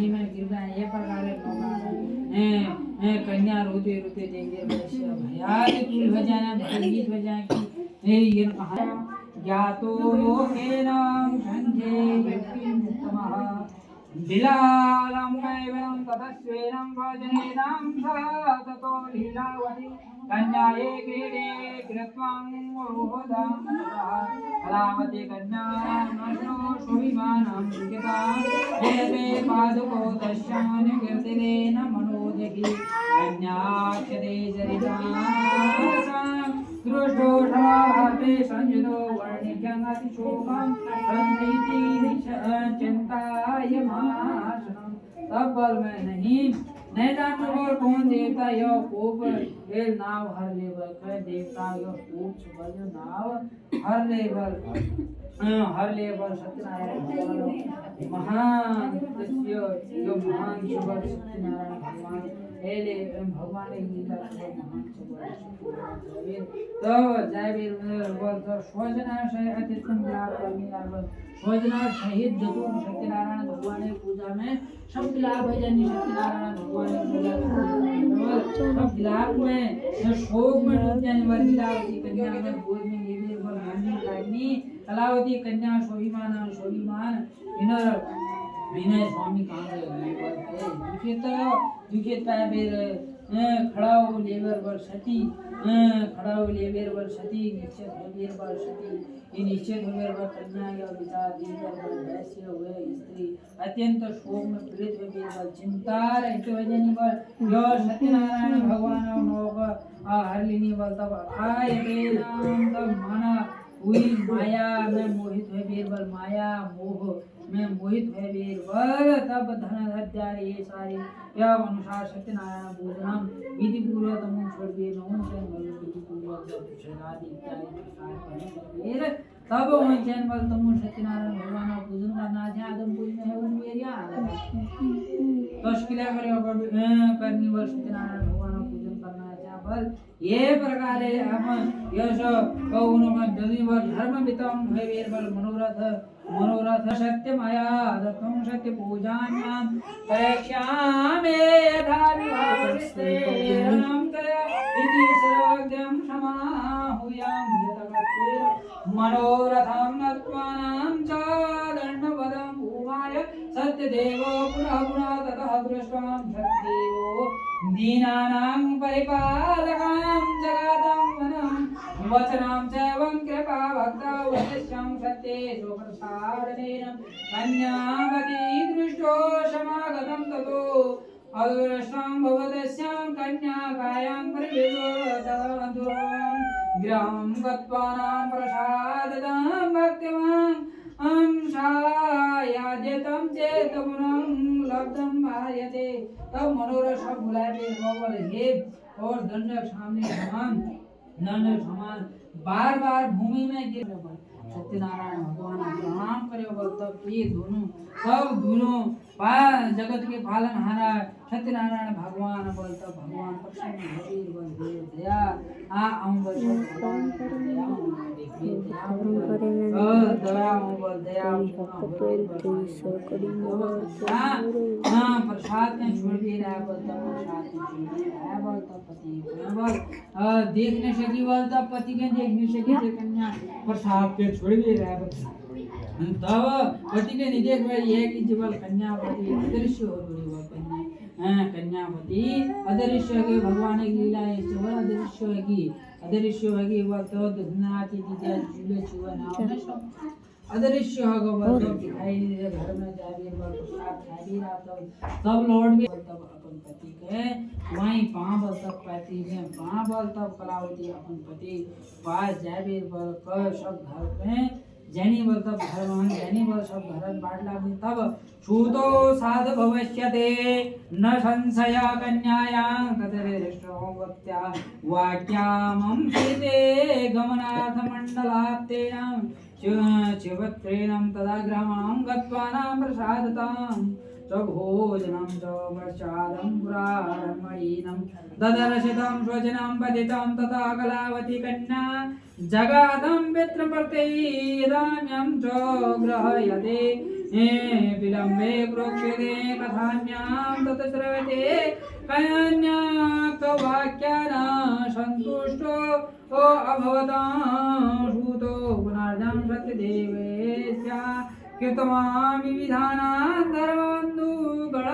में कृपया ये प्रकार नौका कन्या रोते रोते देंगे भयाद तुल हो जाना भयभीत हो जाए कि ये कहा ज्ञातो योगेनां संघे व्यक्तिमुत्तमः बिलालं कैवलं ततस्वेनं भजनेनां सा ततो लीलावती कन्याये क्रीडे कृत्वां रोहदां कलावती कन्या नष्टो शोभिमानं विकिता हेते पादुको दश्यान कीर्तिरेण मनोदहि कन्याक्षते जरिता दृष्टो शवाते संयुतो वर्णिभ्यं अतिशोभं संधीति चिंतायमाशनं तब बल में नहीं जानते और कौन देवता यह कोप ये नाव हर लेवल का देवता यह कोप सुबह जो नाव हर लेवल सत्यनारायण महान यो महान सुबह सत्यनारायण भगवान एले भगवान एक लीला महान सुबह तो जय वीर बोल तो स्वजना से अतिथम लाभ करने लाभ स्वजना सहित जतु सत्यनारायण भगवान की पूजा में सब लाभ है जानी सत्यनारायण भगवान की पूजा सब लाभ में शोक में डूब जाने वाली कलावती कन्या में गोद में लेवे और मंदिर लागनी कलावती कन्या शोभिमान विनय स्वामी कहाँ गए दुखित बेर खड़ा हो लेवर वर सती खड़ा हो लेवर वर सती निश्चित होवेर वर सती ये निश्चित होवेर वर कन्या या विचार दीवर वर वैश्य हुए स्त्री अत्यंत शोक में पीड़ित होवेर वर चिंता रहते हो जानी वर यो सत्यनारायण भगवान नोक हर लेनी वर तब आय नाम तब माना हुई माया में मोहित है बीरबल माया मोह में मोहित है बीरबल तब धन हत्यारे ये सारे यह अनुसार सत्यनारायण भोजनम विधि पूर्वक तमो स्वर्गीय नमो से विधि पूर्वक शरादि इत्यादि तब वह जैन बल तमो सत्यनारायण भगवान का पूजन करना है आदमपुर में है उन मेरिया तो किला करनी वर सत्यनारायण भगवान का पूजन करना बल ये प्रकार हम यश कौन जनि वर धर्म वितम है वीर बल मनोरथ सत्य माया दत्तं सत्य पूजान्यां परीक्षामे यथा विभावस्तेरं कया इति सर्वज्ञं समाहुयां यतवत्ते मनोरथं नत्वानां च दण्डवदं भूमाय सत्यदेवो पुनः पुनः ततः दृष्ट्वां सत्यदेवो दीनानां परिपालकां जगतं वनं वचनं चैवं कृपा भक्ता वचस्यं सत्येषु प्रसादनेन कन्यावती दृष्टो समागतं ततो अदृष्टं भवतस्यां कन्याकायां परिवेदोदवन्तुं गृहं गत्वानां प्रसादतां भक्तिमान् शायाद्यतं चेत पुनः लब्धं भायते तब मनोरथ सब बुलाए गोबर हे और दंडक सामने समान न समान बार बार भूमि में गिर बल सत्यनारायण भगवान प्रणाम करे बल तब ये दोनों जगत के पालन हारा सत्यनारायण भगवान बल तब भगवान प्रसन्न भगीर बल दया आ आऊं बल भगवान दया प्रसाद में छोड़ भी रहा बल तब प्रसाद में छोड़ भी रहा बल तब पति बल देख न सकी बल तब पति के देख न सकी कन्या प्रसाद पे छोड़ भी रहा बल तब पति के नहीं देख भाई है कि जबल कन्यापति अदृश्य हो जुड़ी हुआ कन्यापति अदृश्य के भगवान की लीला है जबल अदृश्य है कि वह तो दुनाती दिया जुले छुआ नाम में सब अदृश्य होगा वह तो दिखाई नहीं दे घर में जाबे बल प्रसाद खा भी रहा तब लौट भी तब अपन पति के वहीं पांव तब पति में पांव तब कलावती अपन पति पास जाबे बल कर सब घर पे जैनी बल तब धर्म जैनी बल सब घर बांट लागी तब छूतो साध भविष्यते न संशय कन्यायां तदरिष्टो वक्त्या वाक्यामं सीते गमनाथ मंडलाप्तेन चिवत्रेणं तदा ग्रामं गत्वानां प्रसादतां च भोजनं च प्रसादं पुरारमणीनं ददर्शितं स्वजनं पतितं तथा कलावती कन्या जगादं पितृप्रत्ययदान्यं च ग्रहयते विलम्बे प्रोक्ष्यते कथान्यां तत् श्रवते कन्याकवाक्यान सन्तुष्टो अभवतां श्रुतो पुनर्जं सत्यदेवेत्या कृतवां विविधानां धर्मान्दुगणशार्दो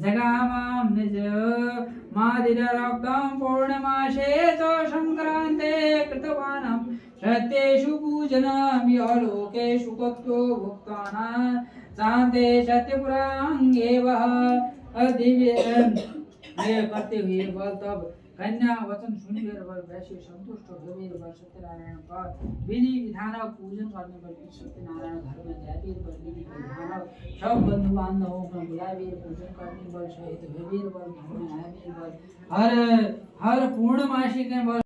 जगामां निज मादिरक्तं पौर्णमासे च संक्रान्ते कृतवानं सत्येषु पूजनं यलोकेषु कत्यो भुक्तानां शान्ते सत्यपुराङ्गेव करते हुए बल तब कन्या वचन सुनकर बल वैसे संतुष्ट होकर बल सत्यनारायण का विधि विधान पूजन करने पर सत्यनारायण घर में जाते पर विधि विधान सब बंधु बांधवों को बुलावे पूजन करने बल सहित बल घर में आए बल हर पूर्णमासी के बल